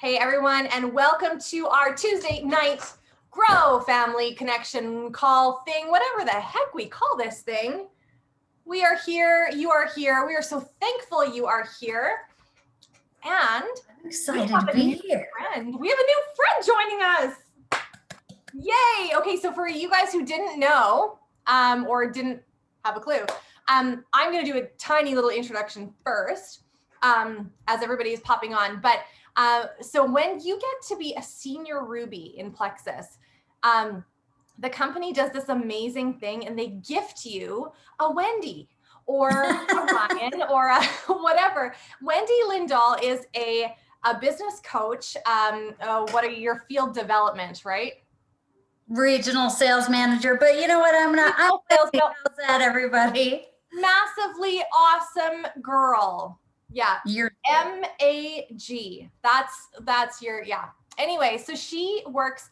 Hey everyone, and welcome to our Tuesday night Grow Family Connection Call thing, whatever the heck we call this thing. We are here, you are here. We are so thankful you are here. And I'm excited to be here. We have a new friend joining us. Yay! Okay, so for you guys who didn't know or didn't have a clue, I'm going to do a tiny little introduction first as everybody is popping on. But so when you get to be a senior Ruby in Plexus, the company does this amazing thing and they gift you a Wendy or a Ryan or a whatever. Wendy Lindahl is a business coach. What are your field development, right? Regional sales manager, but you know what? I'm that everybody. Massively awesome girl. Yeah. You're MAG. That's your, yeah. Anyway, so she works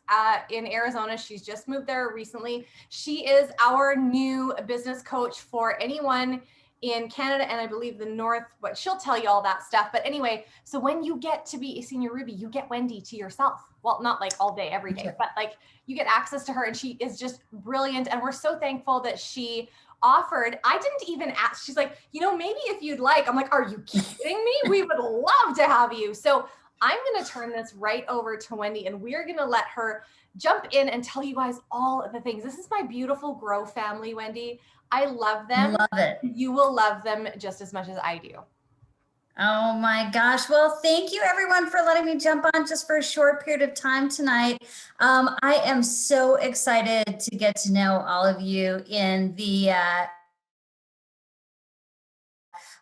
in Arizona. She's just moved there recently. She is our new business coach for anyone in Canada and I believe the North, but she'll tell you all that stuff. But anyway, so when you get to be a senior Ruby, you get Wendy to yourself. Well, not like all day, every day, but like you get access to her and she is just brilliant. And we're so thankful that she offered. I didn't even ask. She's like, you know, maybe if you'd like. I'm like, are you kidding me? We would love to have you. So I'm going to turn this right over to Wendy and we're going to let her jump in and tell you guys all of the things. This is my beautiful Grow family, Wendy. I love them. Love it. You will love them just as much as I do. Oh my gosh. Well, thank you everyone for letting me jump on just for a short period of time tonight. I am so excited to get to know all of you in the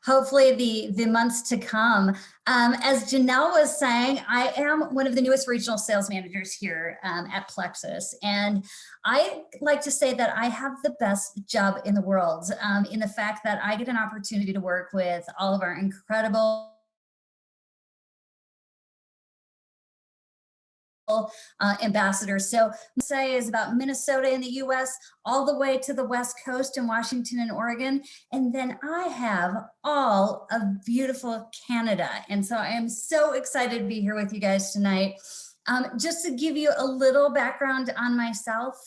hopefully the months to come. As Janelle was saying, I am one of the newest regional sales managers here at Plexus. And I like to say that I have the best job in the world in the fact that I get an opportunity to work with all of our incredible ambassadors. So say is about Minnesota in the US, all the way to the West Coast in Washington and Oregon. And then I have all of beautiful Canada. And so I am so excited to be here with you guys tonight. Just to give you a little background on myself,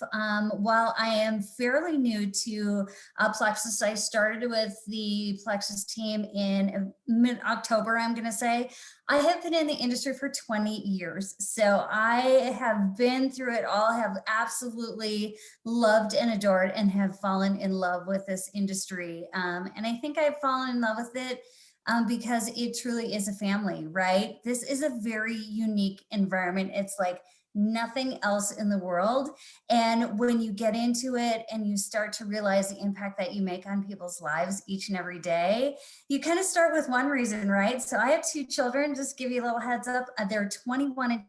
while I am fairly new to Plexus, I started with the Plexus team in mid-October, I'm going to say. I have been in the industry for 20 years, so I have been through it all, have absolutely loved and adored and have fallen in love with this industry. And I think I've fallen in love with it because it truly is a family, right? This is a very unique environment. It's like nothing else in the world. And when you get into it and you start to realize the impact that you make on people's lives each and every day, you kind of start with one reason, right? So I have two children, just give you a little heads up. They're 21 and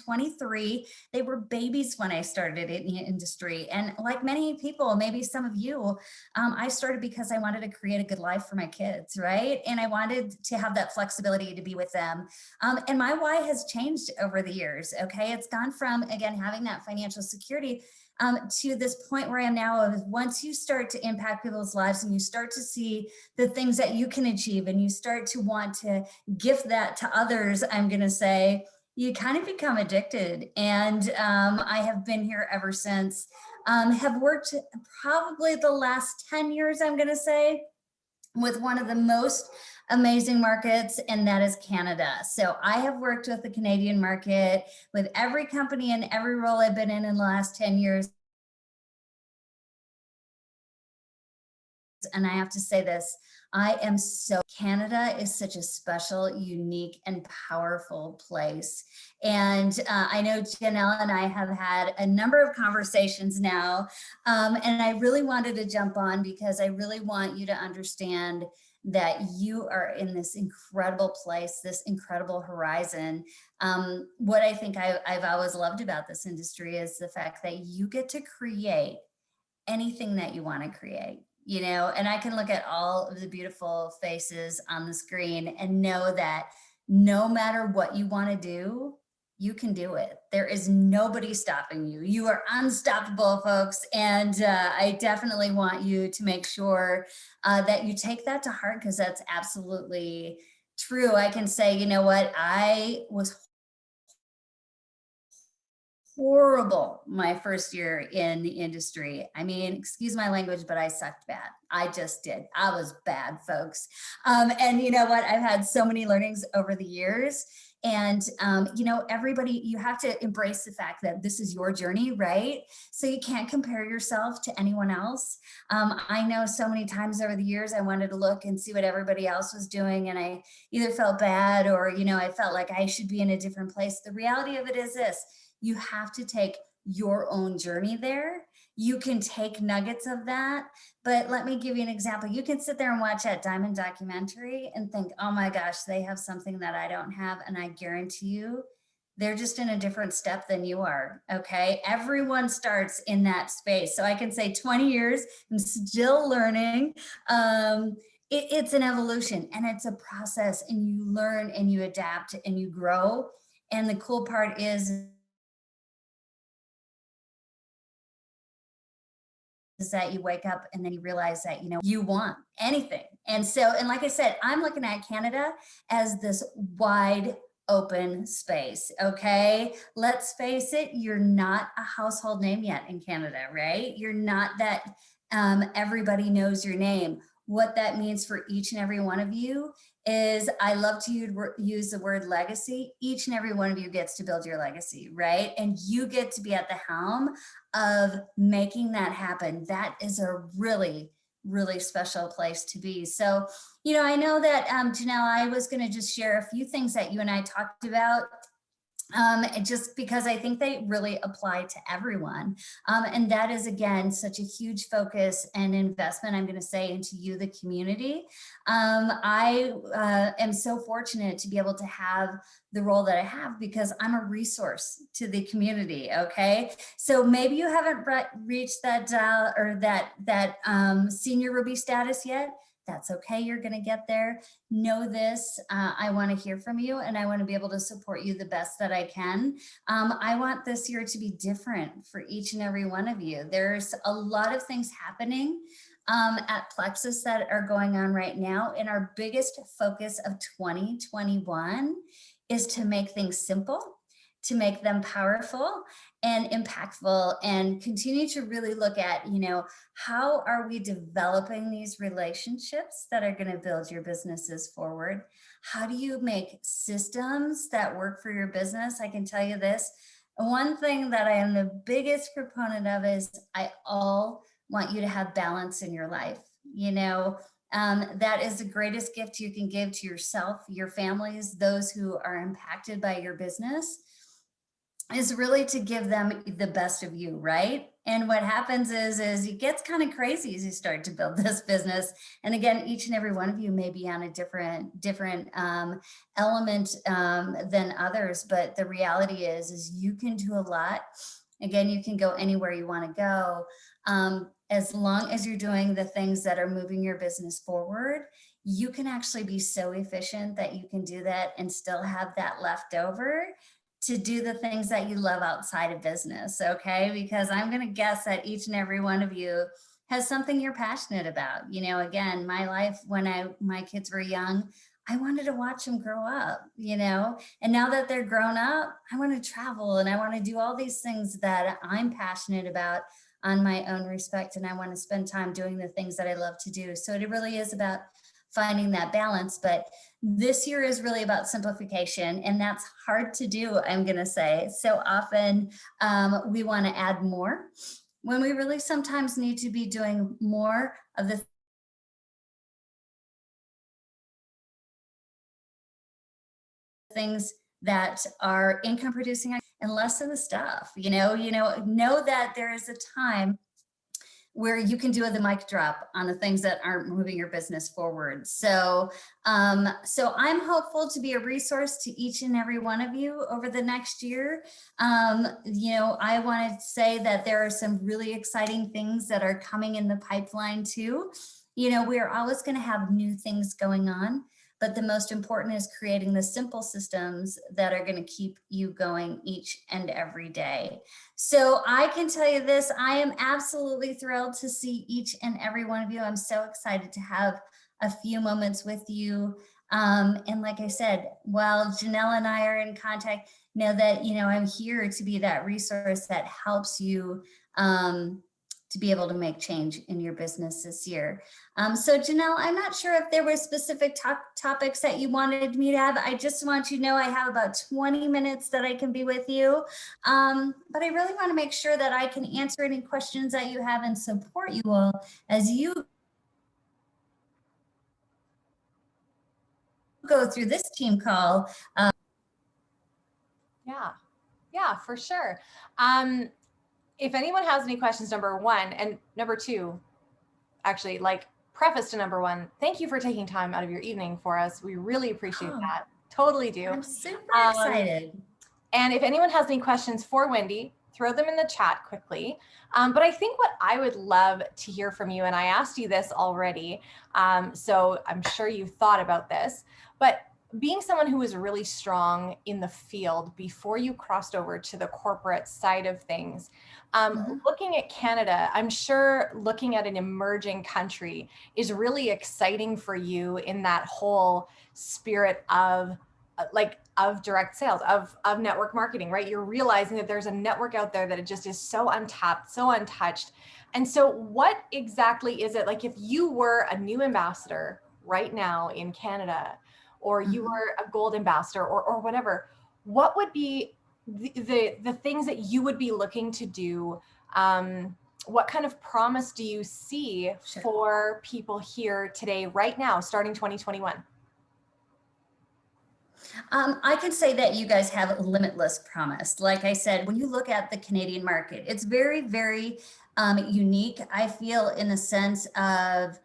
23. They were babies when I started in the industry. And like many people, maybe some of you, I started because I wanted to create a good life for my kids, right? And I wanted to have that flexibility to be with them. And my why has changed over the years, okay? It's gone from, again, having that financial security to this point where I am now of once you start to impact people's lives and you start to see the things that you can achieve and you start to want to gift that to others, I'm going to say, you kind of become addicted. And I have been here ever since. Have worked probably the last 10 years, I'm going to say, with one of the most amazing markets, and that is Canada. So I have worked with the Canadian market with every company and every role I've been in the last 10 years. And I have to say this, Canada is such a special, unique, and powerful place. And I know Janelle and I have had a number of conversations now, and I really wanted to jump on because I really want you to understand that you are in this incredible place, this incredible horizon. What I think I've always loved about this industry is the fact that you get to create anything that you want to create. You know, and I can look at all of the beautiful faces on the screen and know that no matter what you want to do, you can do it. There is nobody stopping you. You are unstoppable, folks. And I definitely want you to make sure that you take that to heart, because that's absolutely true. I can say, you know what, I was horrible my first year in the industry. I mean, excuse my language, but I sucked bad. I just did. I was bad, folks. And you know what? I've had so many learnings over the years. And, you know, everybody, you have to embrace the fact that this is your journey, right? So you can't compare yourself to anyone else. I know so many times over the years, I wanted to look and see what everybody else was doing. And I either felt bad or, you know, I felt like I should be in a different place. The reality of it is this: you have to take your own journey there. You can take nuggets of that, but let me give you an example. You can sit there and watch that Diamond documentary and think, oh my gosh, they have something that I don't have. And I guarantee you, they're just in a different step than you are, okay? Everyone starts in that space. So I can say 20 years, I'm still learning. It's an evolution and it's a process, and you learn and you adapt and you grow. And the cool part is that you wake up and then you realize that, you know, you want anything. And so, and like I said, I'm looking at Canada as this wide open space. Okay. Let's face it, you're not a household name yet in Canada, right? You're not that everybody knows your name. What that means for each and every one of you is, I love to use the word legacy. Each and every one of you gets to build your legacy, right? And you get to be at the helm of making that happen. That is a really, really special place to be. So, you know, I know that Janelle, I was going to just share a few things that you and I talked about, just because I think they really apply to everyone. And that is, again, such a huge focus and investment, I'm going to say, into you, the community. I am so fortunate to be able to have the role that I have because I'm a resource to the community. Okay. So maybe you haven't reached that dial or that senior Ruby status yet. That's okay. You're going to get there. Know this. I want to hear from you and I want to be able to support you the best that I can. I want this year to be different for each and every one of you. There's a lot of things happening at Plexus that are going on right now. And our biggest focus of 2021 is to make things simple, to make them powerful and impactful, and continue to really look at, you know, how are we developing these relationships that are going to build your businesses forward? How do you make systems that work for your business? I can tell you this. One thing that I am the biggest proponent of is I all want you to have balance in your life. You know, that is the greatest gift you can give to yourself, your families, those who are impacted by your business, is really to give them the best of you, right? And what happens is it gets kind of crazy as you start to build this business. And again, each and every one of you may be on a different element than others, but the reality is you can do a lot. Again, you can go anywhere you want to go, as long as you're doing the things that are moving your business forward. You can actually be so efficient that you can do that and still have that left over to do the things that you love outside of business, okay? Because I'm gonna guess that each and every one of you has something you're passionate about. You know, again, my life when my kids were young, I wanted to watch them grow up, you know? And now that they're grown up, I wanna travel and I wanna do all these things that I'm passionate about on my own respect, and I wanna spend time doing the things that I love to do. So it really is about finding that balance. But this year is really about simplification, and that's hard to do, I'm going to say. So often we want to add more when we really sometimes need to be doing more of the things that are income producing and less of the stuff. Know that there is a time where you can do the mic drop on the things that aren't moving your business forward. So I'm hopeful to be a resource to each and every one of you over the next year. I want to say that there are some really exciting things that are coming in the pipeline too. You know, we're always going to have new things going on, but the most important is creating the simple systems that are going to keep you going each and every day. So I can tell you this, I am absolutely thrilled to see each and every one of you. I'm so excited to have a few moments with you And like I said, while Janelle and I are in contact, know that, I'm here to be that resource that helps you to be able to make change in your business this year. So Janelle, I'm not sure if there were specific topics that you wanted me to have. I just want you to know I have about 20 minutes that I can be with you. But I really want to make sure that I can answer any questions that you have and support you all as you go through this team call. Yeah, for sure. If anyone has any questions, number one, and number two, actually, like preface to number one, thank you for taking time out of your evening for us. We really appreciate that. Totally do. I'm super excited. And if anyone has any questions for Wendy, throw them in the chat quickly. But I think what I would love to hear from you, and I asked you this already, so I'm sure you've thought about this, but being someone who was really strong in the field before you crossed over to the corporate side of things, looking at Canada, I'm sure looking at an emerging country is really exciting for you in that whole spirit of of direct sales, of network marketing, right? You're realizing that there's a network out there that it just is so untapped, so untouched. And so what exactly is it? Like if you were a new ambassador right now in Canada, or you were a gold ambassador or whatever, what would be the things that you would be looking to do? What kind of promise do you see for people here today, right now, starting 2021? I could say that you guys have limitless promise. Like I said, when you look at the Canadian market, it's very, very unique. I feel in the sense of,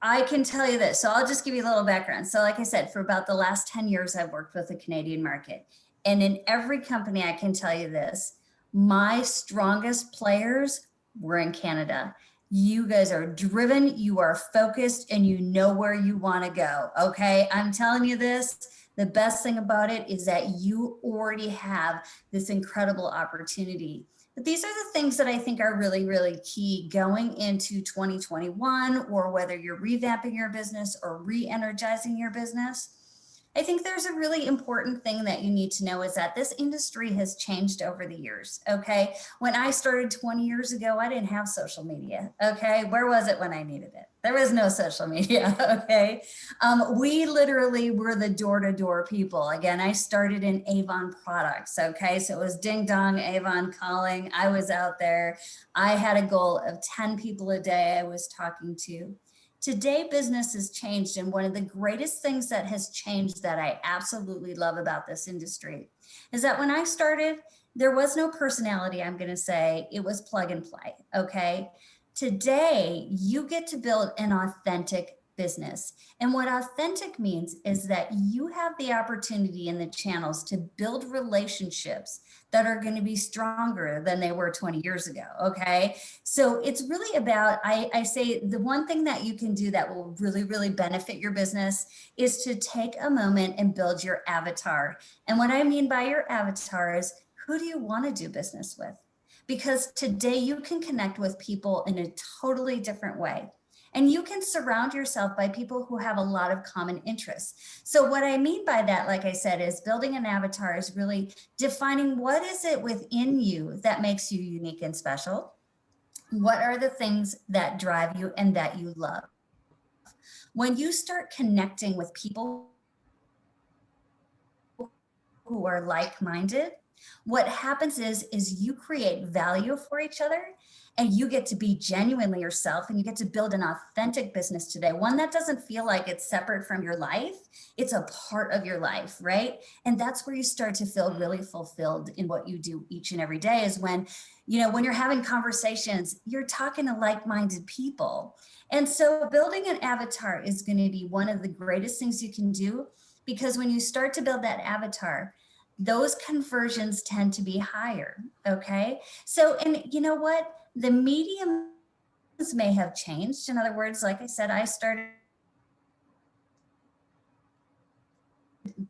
I can tell you this. So I'll just give you a little background. So like I said, for about the last 10 years, I've worked with the Canadian market. And in every company, I can tell you this, my strongest players were in Canada. You guys are driven, you are focused, and you know where you want to go. Okay. I'm telling you this. The best thing about it is that you already have this incredible opportunity. But these are the things that I think are really, really key going into 2021, or whether you're revamping your business or re-energizing your business. I think there's a really important thing that you need to know is that this industry has changed over the years, okay? When I started 20 years ago, I didn't have social media, okay? Where was it when I needed it? There was no social media, okay? We literally were the door-to-door people. Again, I started in Avon products, okay? So it was ding dong, Avon calling. I was out there. I had a goal of 10 people a day I was talking to. Today, business has changed, and one of the greatest things that has changed that I absolutely love about this industry is that when I started, there was no personality, I'm going to say. It was plug and play, okay? Today, you get to build an authentic business. And what authentic means is that you have the opportunity in the channels to build relationships that are going to be stronger than they were 20 years ago. Okay. So it's really about, I say the one thing that you can do that will really, really benefit your business is to take a moment and build your avatar. And what I mean by your avatar is, who do you want to do business with? Because today you can connect with people in a totally different way. And you can surround yourself by people who have a lot of common interests. So what I mean by that, like I said, is building an avatar is really defining what is it within you that makes you unique and special. What are the things that drive you and that you love? When you start connecting with people who are like-minded, what happens is you create value for each other, and you get to be genuinely yourself, and you get to build an authentic business today, one that doesn't feel like it's separate from your life. It's a part of your life, right? And that's where you start to feel really fulfilled in what you do each and every day, is when, when you're having conversations, you're talking to like-minded people. And so building an avatar is going to be one of the greatest things you can do, because when you start to build that avatar, those conversions tend to be higher, okay? So, and you know what? The mediums may have changed. In other words, like I said, I started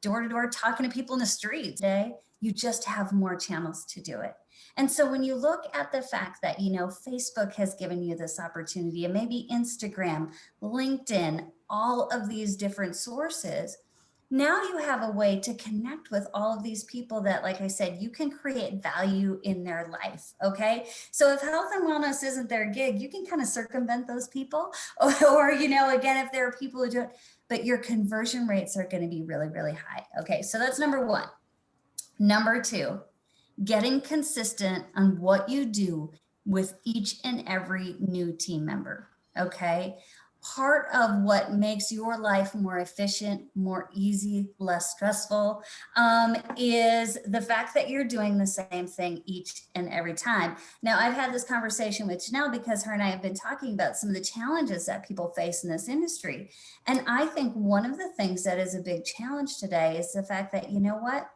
door to door talking to people in the street. Today, you just have more channels to do it. And so when you look at the fact that, Facebook has given you this opportunity, and maybe Instagram, LinkedIn, all of these different sources, now you have a way to connect with all of these people that, like I said, you can create value in their life. Okay. So if health and wellness isn't their gig, you can kind of circumvent those people or, you know, again, if there are people who do it, but your conversion rates are going to be really, really high. Okay. So that's number one. Number two, getting consistent on what you do with each and every new team member. Okay. Part of what makes your life more efficient, more easy, less stressful, is the fact that you're doing the same thing each and every time. Now, I've had this conversation with Janelle because her and I have been talking about some of the challenges that people face in this industry. And I think one of the things that is a big challenge today is the fact that, you know what?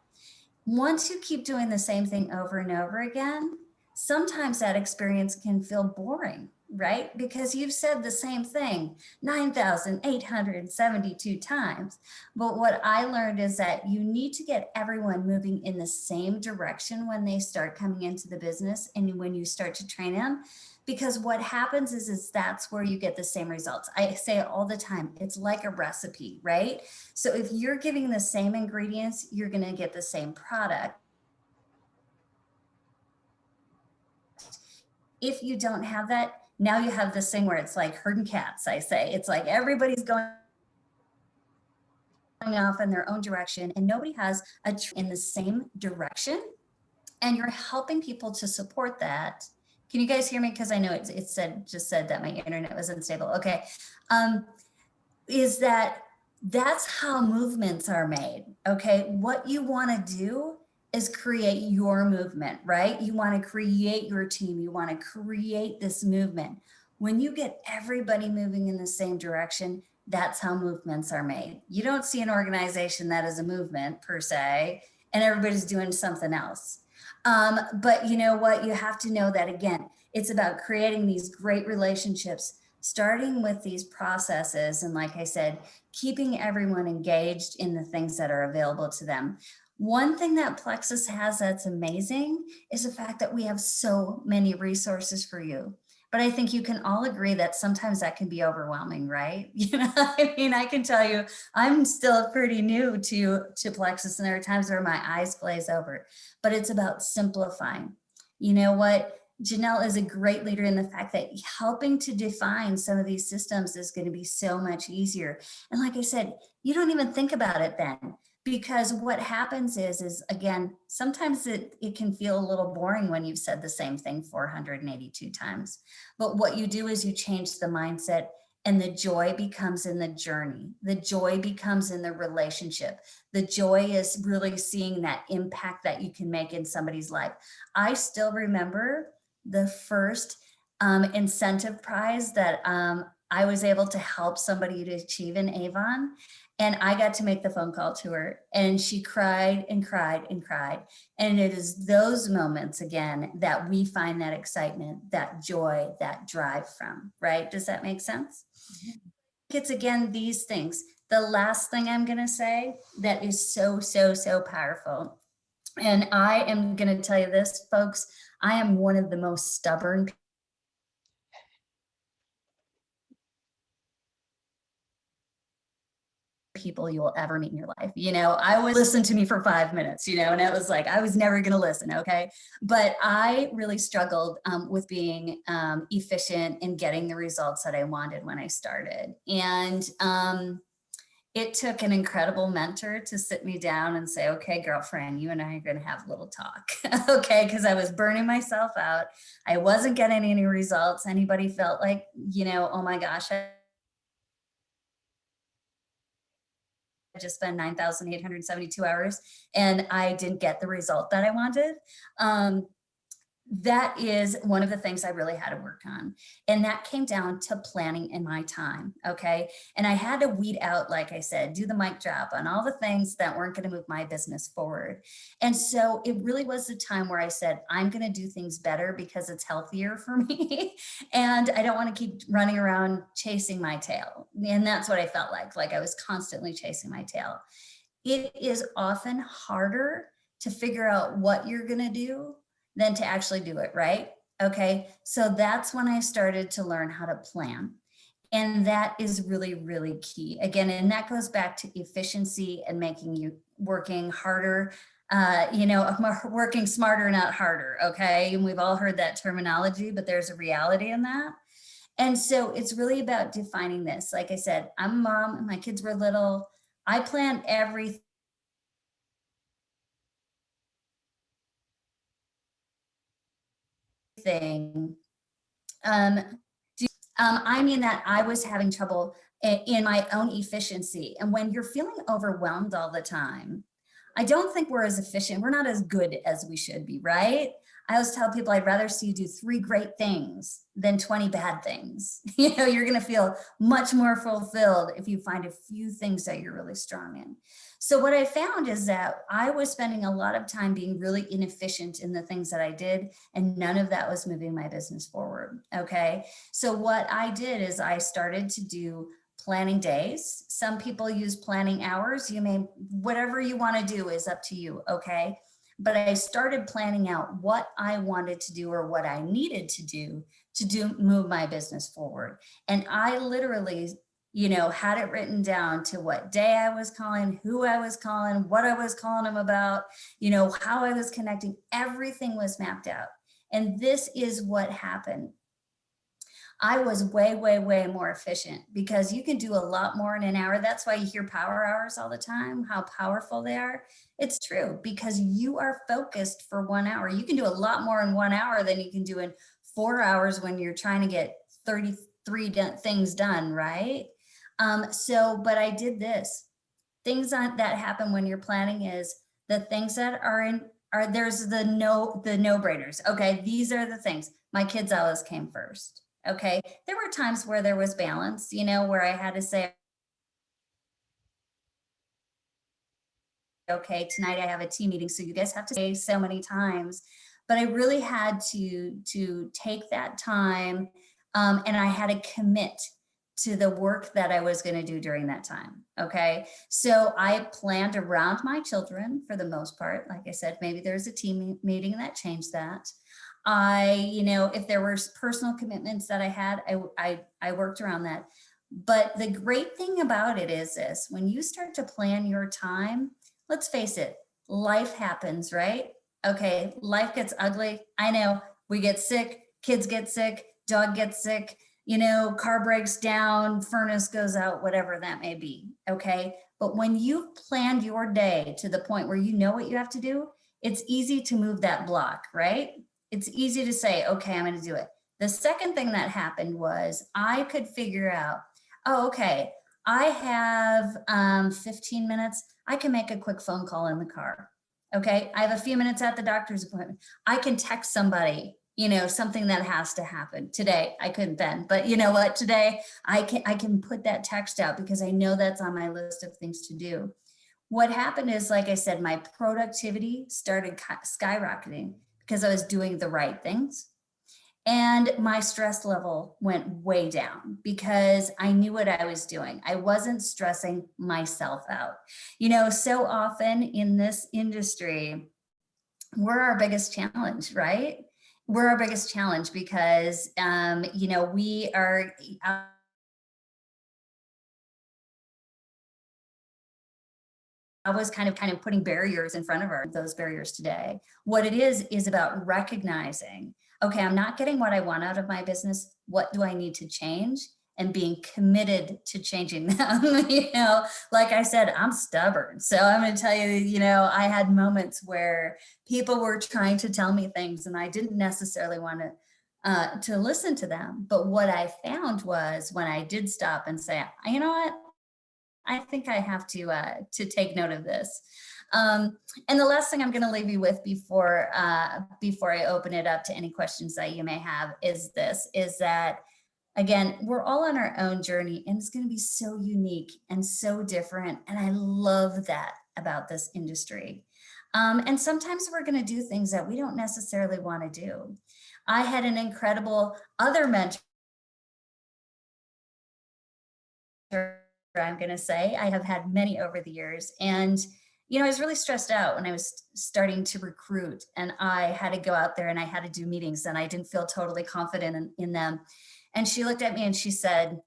Once you keep doing the same thing over and over again, sometimes that experience can feel boring, right? Because you've said the same thing 9,872 times. But what I learned is that you need to get everyone moving in the same direction when they start coming into the business and when you start to train them. Because what happens is that's where you get the same results. I say it all the time. It's like a recipe, right? So if you're giving the same ingredients, you're going to get the same product. If you don't have that, now you have this thing where it's like herding cats, I say. It's like everybody's going off in their own direction and nobody has in the same direction. And you're helping people to support that. Can you guys hear me? Because I know it just said that my internet was unstable. Okay. Is that's how movements are made. Okay. What you want to do is create your movement, right? You want to create your team. You want to create this movement. When you get everybody moving in the same direction, that's how movements are made. You don't see an organization that is a movement per se, and everybody's doing something else. But you know what? You have to know that, again, it's about creating these great relationships, starting with these processes. And like I said, keeping everyone engaged in the things that are available to them. One thing that Plexus has that's amazing is the fact that we have so many resources for you. But I think you can all agree that sometimes that can be overwhelming, right? You know, I mean, I can tell you, I'm still pretty new to Plexus, and there are times where my eyes glaze over, but it's about simplifying. You know what? Janelle is a great leader in the fact that helping to define some of these systems is going to be so much easier. And like I said, you don't even think about it then. Because what happens is again, sometimes it can feel a little boring when you've said the same thing 482 times. But what you do is you change the mindset, and the joy becomes in the journey. The joy becomes in the relationship. The joy is really seeing that impact that you can make in somebody's life. I still remember the first incentive prize that I was able to help somebody to achieve in Avon. And I got to make the phone call to her, and she cried and cried and cried. And it is those moments, again, that we find that excitement, that joy, that drive from, right? Does that make sense? It's, again, these things. The last thing I'm going to say that is so, so, so powerful. And I am going to tell you this, folks, I am one of the most stubborn people you will ever meet in your life. You know, I would listen to me for 5 minutes, you know, and it was like, I was never going to listen. Okay. But I really struggled with being efficient and getting the results that I wanted when I started. And it took an incredible mentor to sit me down and say, okay, girlfriend, you and I are going to have a little talk. Okay. Cause I was burning myself out. I wasn't getting any results. Anybody felt like, you know, oh my gosh, I just spent 9,872 hours and I didn't get the result that I wanted. That is one of the things I really had to work on. And that came down to planning in my time. Okay. And I had to weed out, like I said, do the mic drop on all the things that weren't going to move my business forward. And so it really was the time where I said, I'm going to do things better because it's healthier for me. And I don't want to keep running around chasing my tail. And that's what I felt like I was constantly chasing my tail. It is often harder to figure out what you're going to do than to actually do it, right? Okay, so that's when I started to learn how to plan. And that is really, really key. Again, and that goes back to efficiency and making you working harder, working smarter, not harder. Okay. And we've all heard that terminology, but there's a reality in that. And so it's really about defining this. Like I said, I'm a mom and my kids were little. I planned everything. Um, I mean that I was having trouble in my own efficiency. And when you're feeling overwhelmed all the time, I don't think we're as efficient. We're not as good as we should be, right? I always tell people I'd rather see you do 3 great things than 20 bad things. You're going to feel much more fulfilled if you find a few things that you're really strong in. So what I found is that I was spending a lot of time being really inefficient in the things that I did, and none of that was moving my business forward. Okay. So what I did is I started to do planning days. Some people use planning hours. Whatever you want to do is up to you. Okay. But I started planning out what I wanted to do or what I needed to do move my business forward. And I literally, had it written down to what day I was calling, who I was calling, what I was calling them about, how I was connecting. Everything was mapped out. And this is what happened. I was way, way, way more efficient because you can do a lot more in an hour. That's why you hear power hours all the time, how powerful they are. It's true because you are focused for 1 hour. You can do a lot more in 1 hour than you can do in 4 hours when you're trying to get 33 things done, right? But I did this. Things that happen when you're planning is the things that there's the no-brainers. Okay, these are the things. My kids always came first. Okay, there were times where there was balance, where I had to say, okay, tonight I have a team meeting, so you guys have to say so many times. But I really had to take that time, and I had to commit to the work that I was going to do during that time. Okay, so I planned around my children for the most part. Like I said, maybe there's a team meeting that changed that. If there were personal commitments that I had, I worked around that. But the great thing about it is this: when you start to plan your time, let's face it, life happens, right? Okay, life gets ugly. I know, we get sick, kids get sick, dog gets sick, car breaks down, furnace goes out, whatever that may be. Okay, but when you've planned your day to the point where you know what you have to do, it's easy to move that block, right? It's easy to say, okay, I'm going to do it. The second thing that happened was I could figure out, oh, okay, I have 15 minutes. I can make a quick phone call in the car. Okay, I have a few minutes at the doctor's appointment. I can text somebody, something that has to happen today. I couldn't then, but you know what? Today I can put that text out because I know that's on my list of things to do. What happened is, like I said, my productivity started skyrocketing because I was doing the right things. And my stress level went way down because I knew what I was doing. I wasn't stressing myself out. So often in this industry, we're our biggest challenge, right? We're our biggest challenge because, we are I was kind of putting barriers in front of those barriers today. What it is about recognizing, okay, I'm not getting what I want out of my business. What do I need to change? And being committed to changing them. Like I said, I'm stubborn. So I'm going to tell you, I had moments where people were trying to tell me things and I didn't necessarily want to listen to them. But what I found was when I did stop and say, you know what? I think I have to take note of this. And the last thing I'm going to leave you with before I open it up to any questions that you may have is that, again, we're all on our own journey and it's going to be so unique and so different. And I love that about this industry. And sometimes we're going to do things that we don't necessarily want to do. I had an incredible other mentor, I'm going to say. I have had many over the years. And, I was really stressed out when I was starting to recruit and I had to go out there and I had to do meetings and I didn't feel totally confident in them. And she looked at me and she said,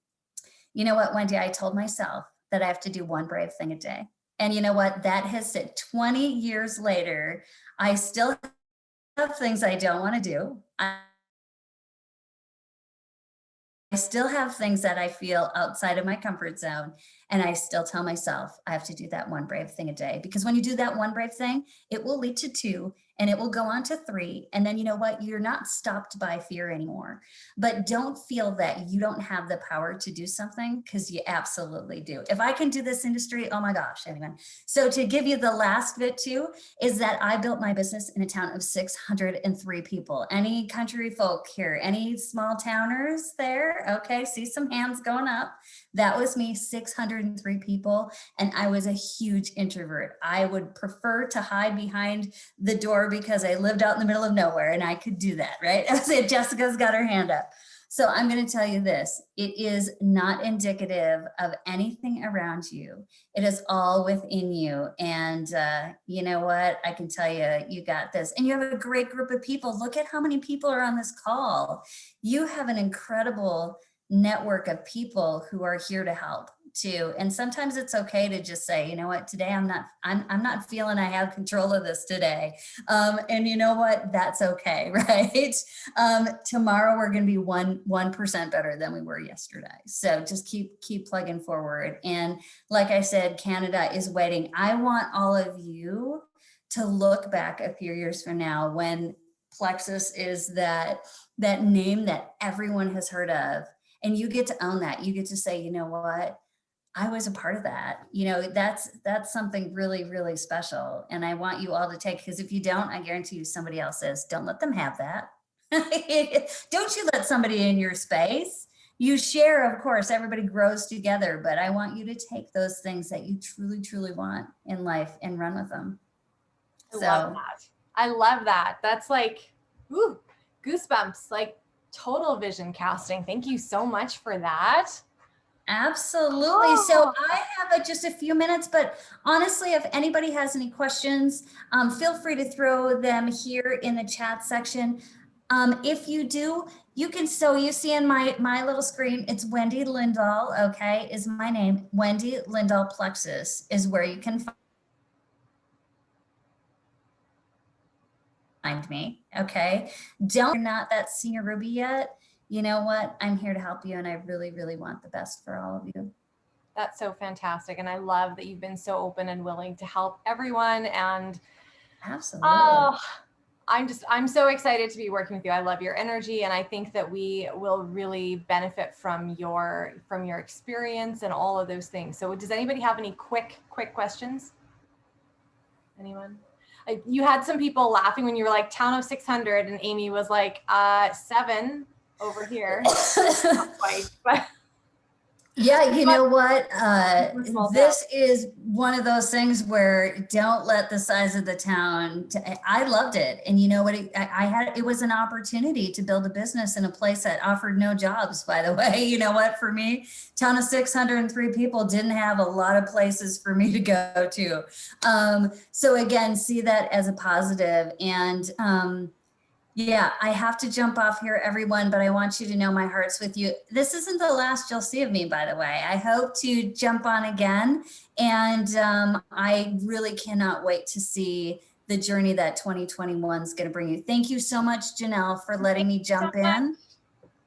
You know what, Wendy, I told myself that I have to do one brave thing a day. And you know what, that has it 20 years later, I still have things I don't want to do. I still have things that I feel outside of my comfort zone. And I still tell myself I have to do that one brave thing a day, because when you do that one brave thing, it will lead to 2 and it will go on to 3. And then you know what? You're not stopped by fear anymore. But don't feel that you don't have the power to do something, because you absolutely do. If I can do this industry, oh my gosh, anyone. So to give you the last bit too, is that I built my business in a town of 603 people. Any country folk here? Any small towners there? Okay, see some hands going up. That was me, 603 people. And I was a huge introvert. I would prefer to hide behind the door because I lived out in the middle of nowhere and I could do that, right? I said, Jessica's got her hand up. So I'm going to tell you this, it is not indicative of anything around you. It is all within you. And you know what? I can tell you, you got this. And you have a great group of people. Look at how many people are on this call. You have an incredible network of people who are here to help too. And sometimes it's okay to just say, you know what, today I'm not feeling I have control of this today. And you know what, that's okay, right? Tomorrow we're going to be 1% better than we were yesterday. So just keep plugging forward. And like I said, Canada is waiting. I want all of you to look back a few years from now when Plexus is that name that everyone has heard of. And you get to own that. You get to say, you know what? I was a part of that. You know, that's something really, really special. And I want you all to take, because if you don't, I guarantee you somebody else is. Don't let them have that. Don't you let somebody in your space. You share, of course, everybody grows together, but I want you to take those things that you truly, truly want in life and run with them. I love that. I love that. That's like, ooh, goosebumps, like total vision casting. Thank you so much for that. Absolutely. So I have just a few minutes, but honestly, if anybody has any questions, feel free to throw them here in the chat section. If you do, you can, so you see in my little screen, it's Wendy Lindahl, okay, is my name. Wendy Lindahl Plexus is where you can find me, okay? Don't, you're not that senior Ruby yet. You know what? I'm here to help you, and I really, really want the best for all of you. That's so fantastic. And I love that you've been so open and willing to help everyone. And absolutely. Oh, I'm so excited to be working with you. I love your energy. And I think that we will really benefit from your experience and all of those things. So does anybody have any quick questions? Anyone? You had some people laughing when you were like town of 600 and Amy was like 7 over here. Not quite, but yeah, you know what? This is one of those things where don't let the size of the town. I loved it, and you know what? It was an opportunity to build a business in a place that offered no jobs. By the way, you know what? For me, town of 603 people didn't have a lot of places for me to go to. So again, see that as a positive. And yeah, I have to jump off here, everyone, but I want you to know my heart's with you. This isn't the last you'll see of me, by the way. I hope to jump on again. And I really cannot wait to see the journey that 2021 is going to bring you. Thank you so much, Janelle, for letting me jump in.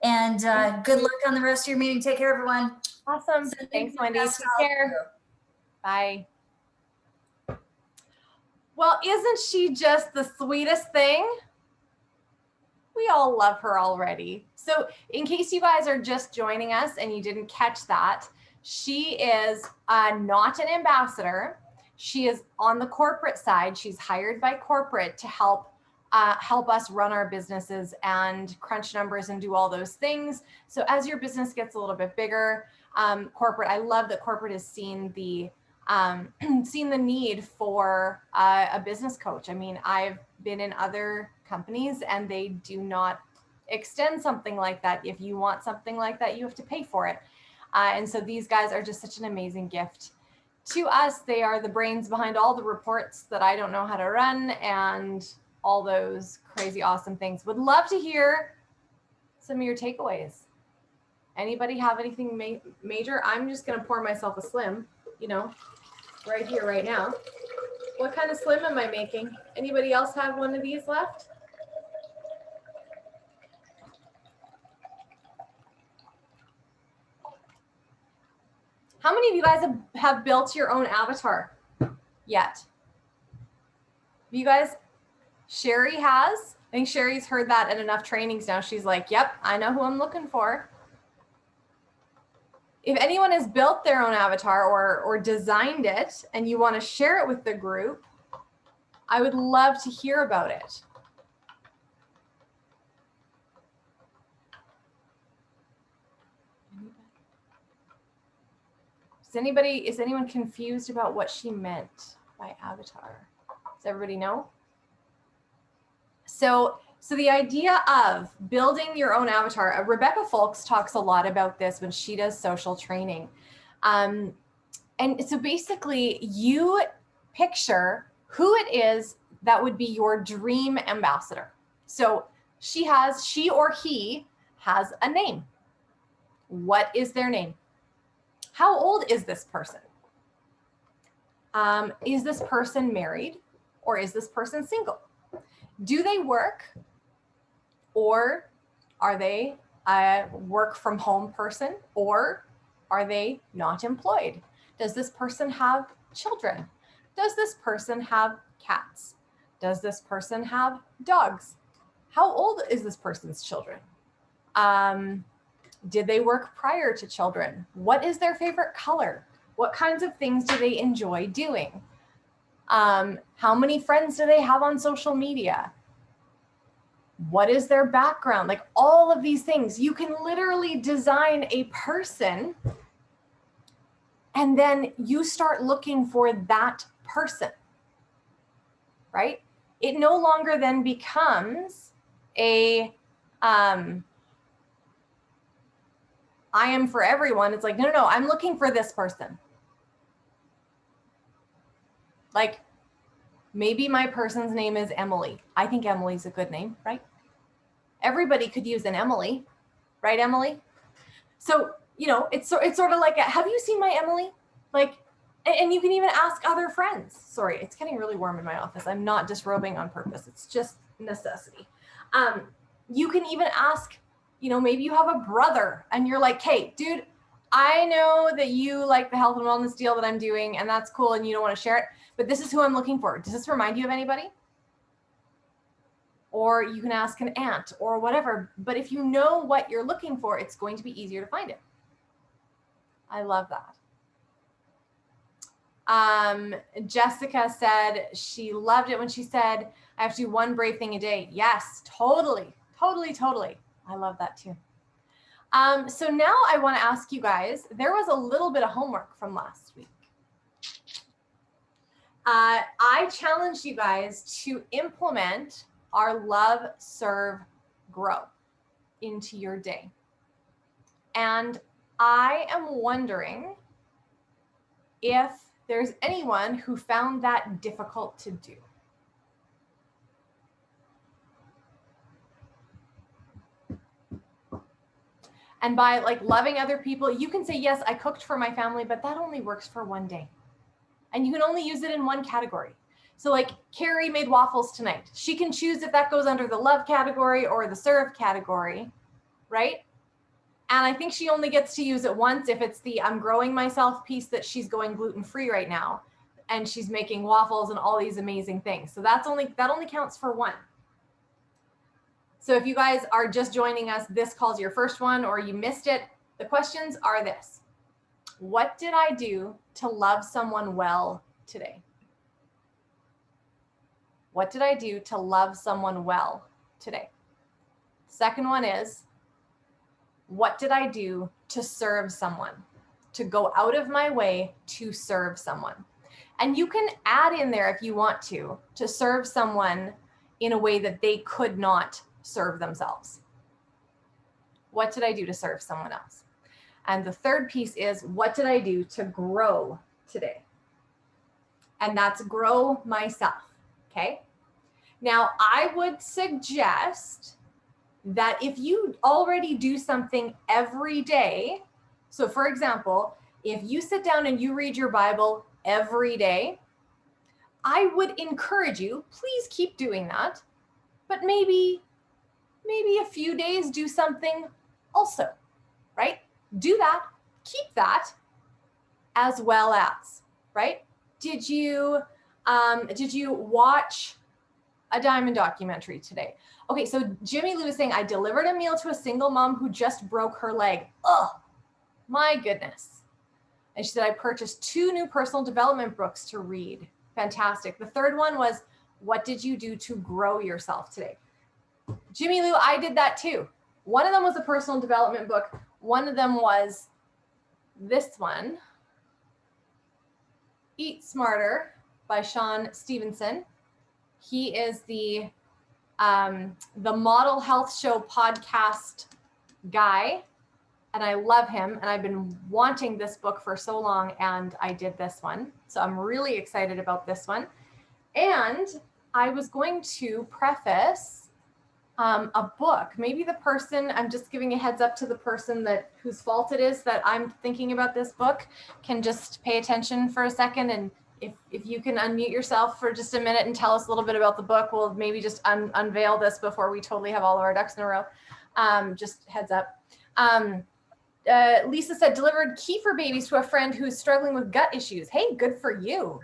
And good luck on the rest of your meeting. Take care, everyone. Awesome. Thanks, Wendy. Take care. Bye. Well, isn't she just the sweetest thing? We all love her already. So in case you guys are just joining us and you didn't catch that, she is not an ambassador. She is on the corporate side. She's hired by corporate to help us run our businesses and crunch numbers and do all those things. So as your business gets a little bit bigger, corporate, I love that corporate has seen the need for a business coach. I mean, I've been in other companies and they do not extend something like that. If you want something like that, you have to pay for it. And so these guys are just such an amazing gift to us. They are the brains behind all the reports that I don't know how to run and all those crazy awesome things. Would love to hear some of your takeaways. Anybody have anything major? I'm just going to pour myself a slim, you know, right here, right now. What kind of slim am I making? Anybody else have one of these left? How many of you guys have built your own avatar yet? You guys, Sherry has. I think Sherry's heard that in enough trainings now. She's like, yep, I know who I'm looking for. If anyone has built their own avatar or designed it and you want to share it with the group, I would love to hear about it. Is anyone confused about what she meant by avatar? Does everybody know? So the idea of building your own avatar, Rebecca Folks talks a lot about this when she does social training. And so basically you picture who it is that would be your dream ambassador. So she or he has a name. What is their name? How old is this person? Is this person married or is this person single? Do they work or are they a work from home person or are they not employed? Does this person have children? Does this person have cats? Does this person have dogs? How old is this person's children? Did they work prior to children? What is their favorite color? What kinds of things do they enjoy doing? How many friends do they have on social media? What is their background? Like all of these things, you can literally design a person and then you start looking for that person, right? It no longer then becomes a, I am for everyone. It's like, no, I'm looking for this person. Like maybe my person's name is Emily. I think Emily's a good name, right? Everybody could use an Emily, right, Emily? So, you know, it's sort of like, have you seen my Emily? Like, and you can even ask other friends. Sorry, it's getting really warm in my office. I'm not disrobing on purpose. It's just necessity. You can even ask, you know, maybe you have a brother and you're like, hey, dude, I know that you like the health and wellness deal that I'm doing and that's cool and you don't want to share it, but this is who I'm looking for. Does this remind you of anybody? Or you can ask an aunt or whatever. But if you know what you're looking for, it's going to be easier to find it. I love that. Jessica said she loved it when she said, I have to do one brave thing a day. Yes, totally. I love that too. So now I want to ask you guys, there was a little bit of homework from last week. I challenged you guys to implement our love, serve, grow into your day. And I am wondering if there's anyone who found that difficult to do. And by like loving other people, you can say, yes, I cooked for my family, but that only works for one day. And you can only use it in one category. So like Carrie made waffles tonight. She can choose if that goes under the love category or the serve category, right? And I think she only gets to use it once if it's the I'm growing myself piece that she's going gluten-free right now. And she's making waffles and all these amazing things. So that only counts for one. So if you guys are just joining us, this call's your first one or you missed it, the questions are this. What did I do to love someone well today? What did I do to love someone well today? Second one is, what did I do to serve someone? To go out of my way to serve someone. And you can add in there if you want to serve someone in a way that they could not serve themselves. What did I do to serve someone else? And the third piece is, what did I do to grow today? And that's grow myself, okay? Now, I would suggest that if you already do something every day, so for example, if you sit down and you read your Bible every day, I would encourage you, please keep doing that, but maybe a few days do something also, right? Do that, keep that, as well as, right? Did you watch a Diamond documentary today? Okay, so Jimmy Lou was saying, I delivered a meal to a single mom who just broke her leg. Oh, my goodness. And she said, I purchased 2 new personal development books to read. Fantastic. The third one was, what did you do to grow yourself today? Jimmy Lou, I did that too. One of them was a personal development book. One of them was this one, Eat Smarter by Sean Stevenson. He is the Model Health Show podcast guy, and I love him. And I've been wanting this book for so long, and I did this one. So I'm really excited about this one. And I was going to preface a book. Maybe the person, I'm just giving a heads up to the person whose fault it is that I'm thinking about this book, can just pay attention for a second. And if you can unmute yourself for just a minute and tell us a little bit about the book, we'll maybe just unveil this before we totally have all of our ducks in a row. Just heads up. Lisa said, delivered kefir babies to a friend who's struggling with gut issues. Hey, good for you.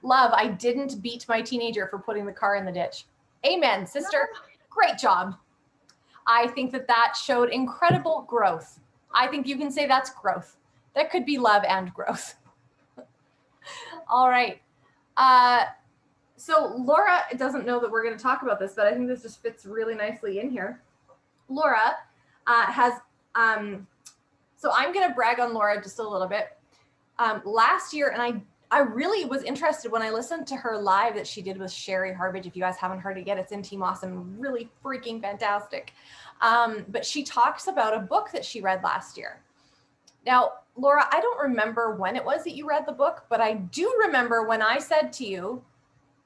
Love, I didn't beat my teenager for putting the car in the ditch. Amen, sister. Great job. I think that showed incredible growth. I think you can say that's growth. That could be love and growth. All right. So Laura doesn't know that we're going to talk about this, but I think this just fits really nicely in here. Laura has, so I'm going to brag on Laura just a little bit. Last year, and I really was interested when I listened to her live that she did with Sherry Harbage. If you guys haven't heard it yet, it's in Team Awesome, really freaking fantastic. But she talks about a book that she read last year. Now, Laura, I don't remember when it was that you read the book, but I do remember when I said to you,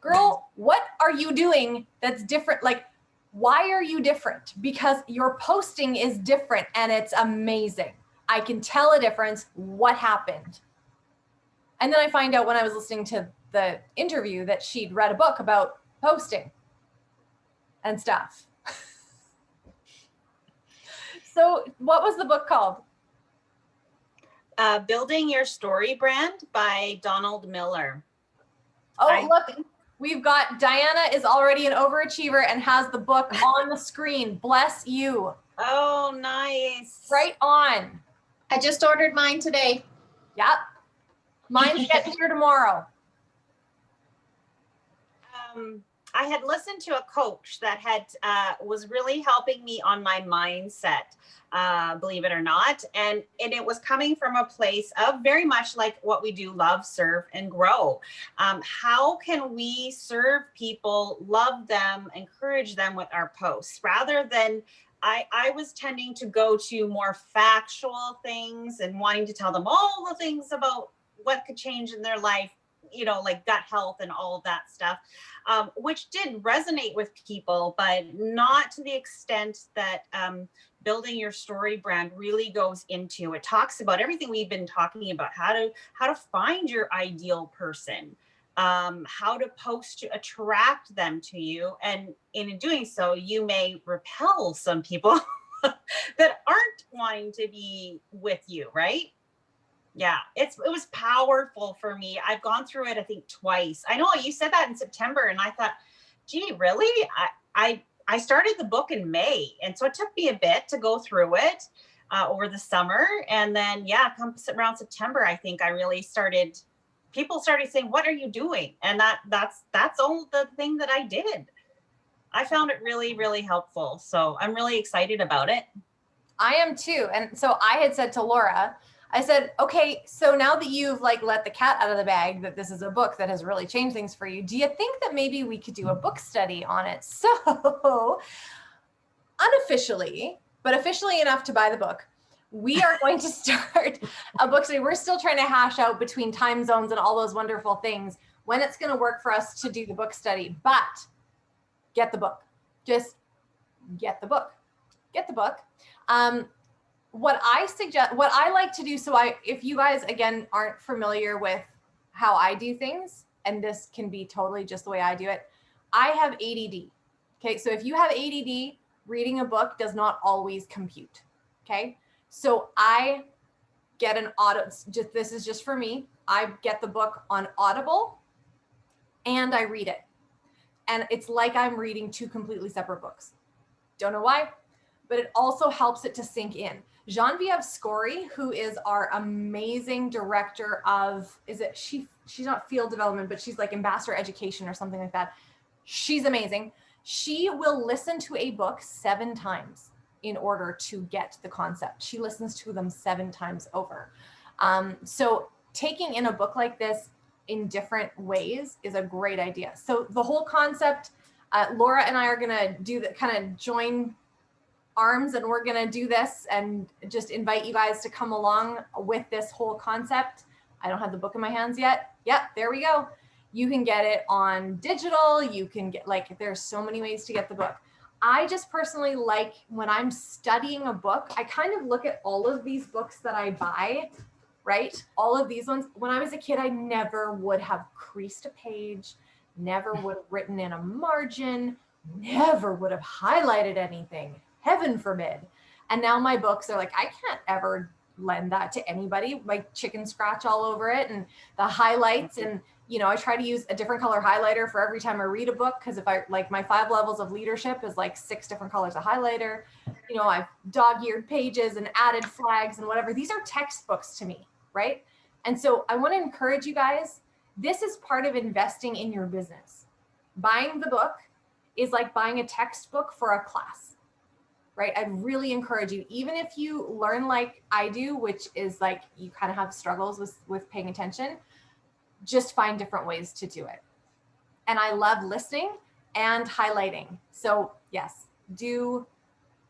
girl, what are you doing that's different? Like, why are you different? Because your posting is different and it's amazing. I can tell a difference. What happened? And then I find out when I was listening to the interview that she'd read a book about posting and stuff. So what was the book called? Building Your Story Brand by Donald Miller. Oh, look, we've got Diana is already an overachiever and has the book on the screen. Bless you. Oh, nice. Right on. I just ordered mine today. Yep. Mine's getting here tomorrow. I had listened to a coach that was really helping me on my mindset, believe it or not. And it was coming from a place of very much like what we do, love, serve, and grow. How can we serve people, love them, encourage them with our posts rather than I was tending to go to more factual things and wanting to tell them all the things about what could change in their life, like gut health and all of that stuff, which did resonate with people, but not to the extent that building your story brand really goes into. It talks about everything we've been talking about, how to find your ideal person, how to post to attract them to you. And in doing so, you may repel some people that aren't wanting to be with you, right? Yeah, it was powerful for me. I've gone through it, I think, twice. I know you said that in September, and I thought, gee, really? I started the book in May, and so it took me a bit to go through it over the summer. And then, yeah, come around September, I think I really people started saying, what are you doing? And that's all the thing that I did. I found it really, really helpful. So I'm really excited about it. I am too. And so I had said to Laura, I said, okay, so now that you've let the cat out of the bag, that this is a book that has really changed things for you, do you think that maybe we could do a book study on it? So unofficially, but officially enough to buy the book, we are going to start a book study. We're still trying to hash out between time zones and all those wonderful things when it's going to work for us to do the book study. But get the book. Just get the book. Get the book. What I like to do, if you guys, again, aren't familiar with how I do things, and this can be totally just the way I do it, I have ADD. Okay, so if you have ADD, reading a book does not always compute. Okay, so I get an this is just for me. I get the book on Audible and I read it. And it's like I'm reading two completely separate books. Don't know why, but it also helps it to sink in. Genevieve Scory, who is our amazing director of, she's not field development, but she's like ambassador education or something like that. She's amazing. She will listen to a book 7 times in order to get the concept. She listens to them 7 times over. So taking in a book like this in different ways is a great idea. So the whole concept, Laura and I are gonna do that, kind of join arms, and we're gonna do this and just invite you guys to come along with this whole concept. I don't have the book in my hands yet. Yep, there we go. You can get it on digital. You can get, there's so many ways to get the book. I just personally like, when I'm studying a book, I kind of look at all of these books that I buy, right? All of these ones. When I was a kid, I never would have creased a page, never would have written in a margin, never would have highlighted anything, heaven forbid. And now my books are like, I can't ever lend that to anybody. My chicken scratch all over it and the highlights, and I try to use a different color highlighter for every time I read a book, because if I like, my 5 levels of leadership is like 6 different colors of highlighter. I've dog-eared pages and added flags and whatever. These are textbooks to me, right? And so I want to encourage you guys, this is part of investing in your business. Buying the book is like buying a textbook for a class, right? I'd really encourage you, even if you learn like I do, which is like you kind of have struggles with paying attention, just find different ways to do it. And I love listening and highlighting. So yes, do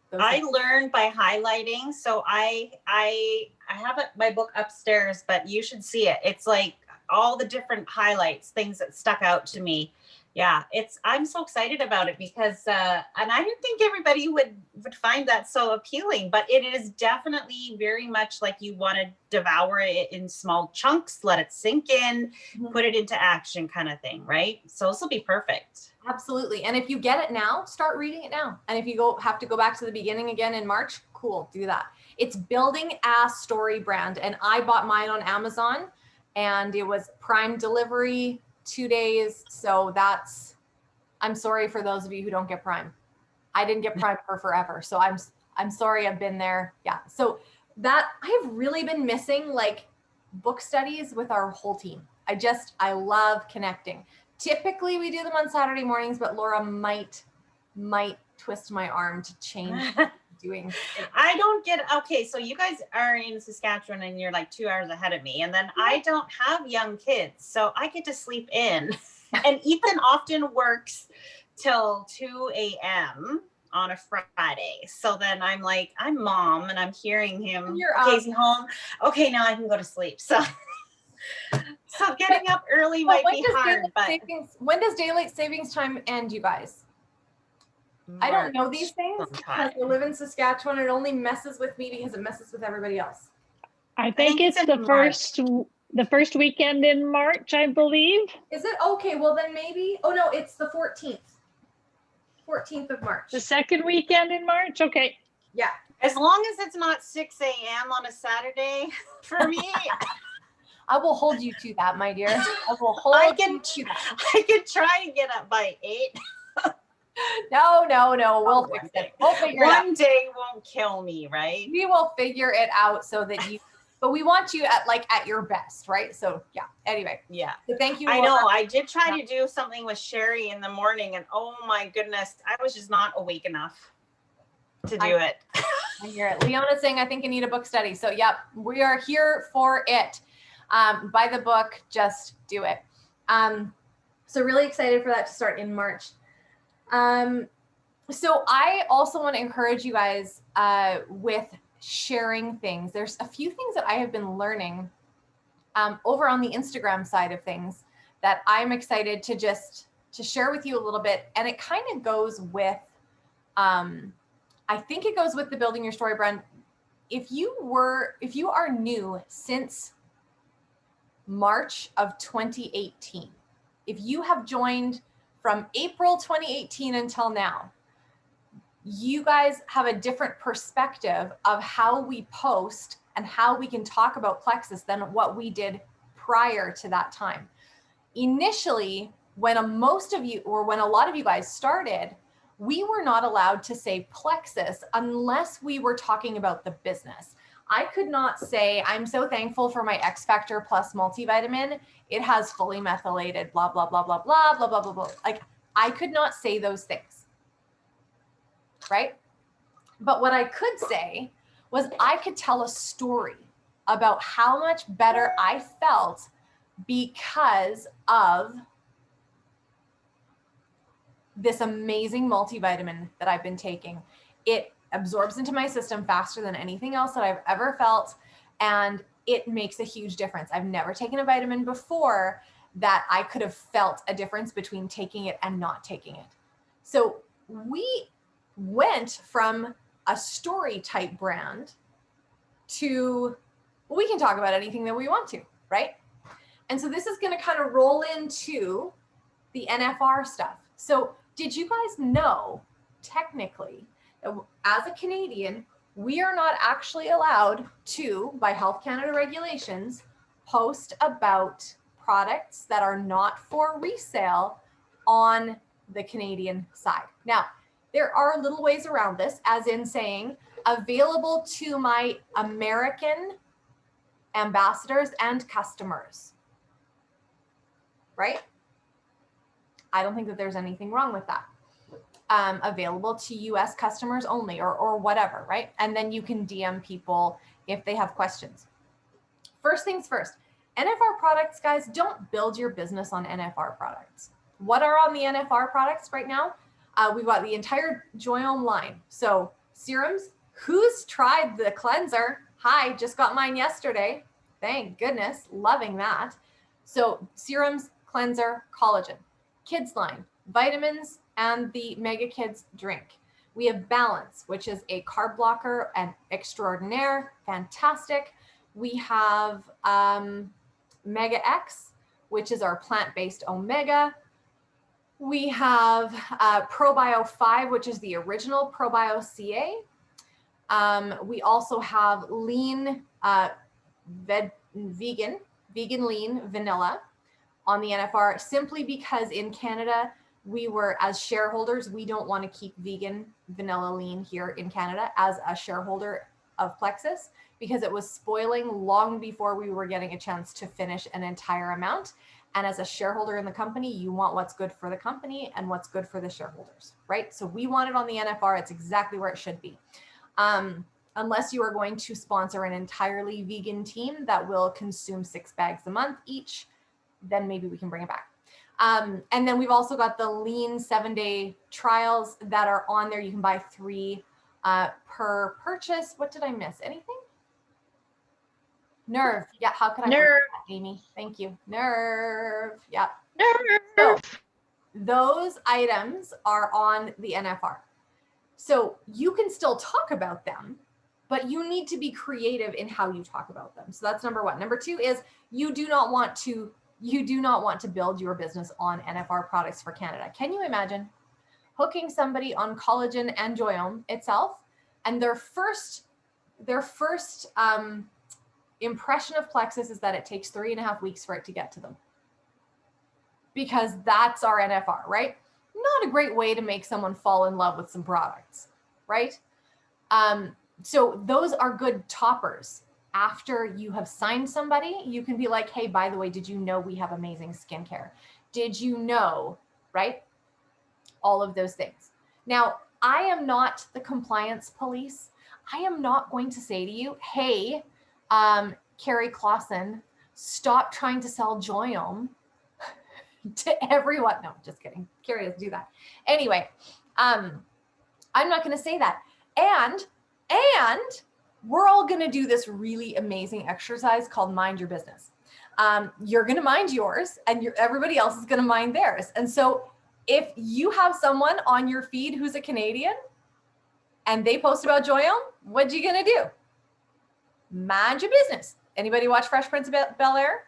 those I things. learned by highlighting. So I have my book upstairs, but you should see it. It's like all the different highlights, things that stuck out to me. Yeah, I'm so excited about it because, and I didn't think everybody would find that so appealing, but it is definitely very much like you want to devour it in small chunks, let it sink in, put it into action kind of thing, right? So this will be perfect. Absolutely. And if you get it now, start reading it now. And if you have to go back to the beginning again in March, cool, do that. It's building a story brand. And I bought mine on Amazon and it was Prime delivery, 2 days. So I'm sorry for those of you who don't get Prime. I didn't get Prime for forever. So I'm sorry, I've been there. Yeah. So that I have really been missing like book studies with our whole team. I love connecting. Typically we do them on Saturday mornings, but Laura might twist my arm to change doing it. I don't get, okay, so you guys are in Saskatchewan and you're like 2 hours ahead of me, and then I don't have young kids, so I get to sleep in. And Ethan often works till 2 a.m. on a Friday. So then I'm like, I'm mom and I'm hearing him, okay, is he home? Okay, now I can go to sleep. So getting up early might be hard, but when does daylight savings time end, you guys? I don't know these things because I live in Saskatchewan. It only messes with me because it messes with everybody else. I think it's the first weekend in March, I believe. Is it? Okay, well then maybe. Oh no, it's the 14th. 14th of March. The second weekend in March? Okay. Yeah. As long as it's not 6 a.m. on a Saturday for me. I will hold you to that, my dear. I will hold you to that. I could try to get up by 8. No. We'll fix it. We'll figure it out. One day won't kill me, right? We will figure it out so that but we want you at your best, right? So yeah. Anyway. Yeah. So thank you. I know. I did try to do something with Sherry in the morning, and oh my goodness, I was just not awake enough to do it. I hear it. Leona's saying, I think you need a book study. So yep, we are here for it. Buy the book, just do it. So really excited for that to start in March. So I also want to encourage you guys with sharing things. There's a few things that I have been learning over on the Instagram side of things that I'm excited to just to share with you a little bit. And it kind of goes with, I think it goes with the building your story brand. If you are new since March of 2018, if you have joined from April 2018 until now, you guys have a different perspective of how we post and how we can talk about Plexus than what we did prior to that time. Initially, when most of you, or when a lot of you guys started, we were not allowed to say Plexus unless we were talking about the business. I could not say, I'm so thankful for my X Factor Plus multivitamin. It has fully methylated, blah, blah, blah, blah, blah, blah, blah, blah, blah. Like, I could not say those things, right? But what I could say was I could tell a story about how much better I felt because of this amazing multivitamin that I've been taking. It absorbs into my system faster than anything else that I've ever felt, and it makes a huge difference. I've never taken a vitamin before that I could have felt a difference between taking it and not taking it. So we went from a story type brand to, well, we can talk about anything that we want to, right? And so this is going to kind of roll into the NFR stuff. So did you guys know, technically, that as a Canadian, we are not actually allowed to, by Health Canada regulations, post about products that are not for resale on the Canadian side? Now, there are little ways around this, as in saying, available to my American ambassadors and customers, right? I don't think that there's anything wrong with that. Available to US customers only, or whatever, right? And then you can DM people if they have questions. First things first, NFR products, guys, don't build your business on NFR products. What are on the NFR products right now? We've got the entire Joyome line. So serums, who's tried the cleanser? Hi, just got mine yesterday. Thank goodness, loving that. So serums, cleanser, collagen. Kids line, vitamins, and the Mega Kids drink. We have Balance, which is a carb blocker and extraordinaire, fantastic. We have Mega X, which is our plant-based omega. We have ProBio 5, which is the original ProBio CA. We also have Lean Vegan Lean Vanilla on the NFR, simply because in Canada, we were, as shareholders, we don't want to keep vegan vanilla lean here in Canada as a shareholder of Plexus, because it was spoiling long before we were getting a chance to finish an entire amount. And as a shareholder in the company, you want what's good for the company and what's good for the shareholders, right? So we want it on the NFR. It's exactly where it should be. Unless you are going to sponsor an entirely vegan team that will consume 6 bags a month each, then maybe we can bring it back. And then we've also got the Lean 7-day trials that are on there. You can buy 3 per purchase. What did I miss? Anything? Nerve. Yeah. How could I? Nerve. That, Amy? Thank you. Nerve. Yeah. Nerve. So those items are on the NFR. So you can still talk about them, but you need to be creative in how you talk about them. So that's number 1. Number 2 is you do not want to build your business on NFR products for Canada. Can you imagine hooking somebody on collagen and Joyome itself, and their first impression of Plexus is that it takes 3.5 weeks for it to get to them? Because that's our NFR, right? Not a great way to make someone fall in love with some products, right? So those are good toppers. After you have signed somebody, you can be like, hey, by the way, did you know we have amazing skincare? Did you know, right? All of those things. Now, I am not the compliance police. I am not going to say to you, hey, Carrie Clausen, stop trying to sell Joyome to everyone. No, just kidding. Carrie doesn't do that. Anyway, I'm not going to say that. And we're all going to do this really amazing exercise called Mind Your Business. You're going to mind yours, and everybody else is going to mind theirs. And so if you have someone on your feed who's a Canadian and they post about Joyome, what you gonna do? Mind your business. Anybody watch Fresh Prince of Bel-Air?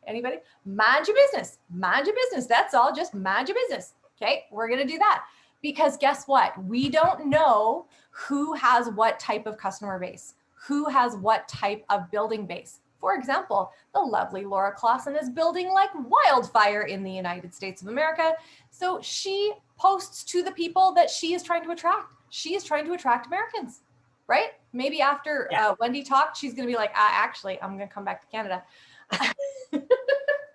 Anybody? Mind your business. Mind your business. That's all. Just mind your business. Okay, we're gonna do that because guess what? We don't know who has what type of customer base, who has what type of building base. For example, the lovely Laura Clausen is building like wildfire in the United States of America. So she posts to the people that she is trying to attract. She is trying to attract Americans, right? Maybe after Wendy talked, she's going to be like, actually, I'm going to come back to Canada.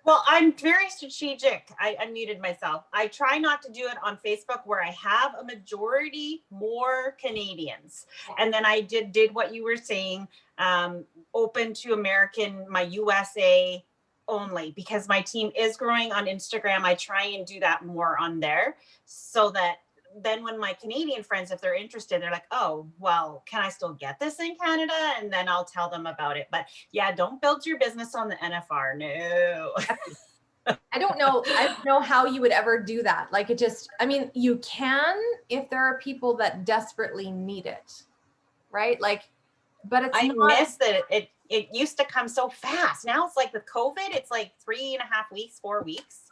Well, I'm very strategic. I unmuted myself. I try not to do it on Facebook where I have a majority more Canadians. And then I did what you were saying, open to American, my USA only, because my team is growing on Instagram. I try and do that more on there so that then when my Canadian friends, if they're interested, they're like, oh, well, can I still get this in Canada? And then I'll tell them about it. But yeah, don't build your business on the NFR. No. I don't know how you would ever do that. Like it just, I mean, you can if there are people that desperately need it, right? Like, but it's miss that it used to come so fast. Now it's like with COVID, it's like 3.5 weeks, 4 weeks.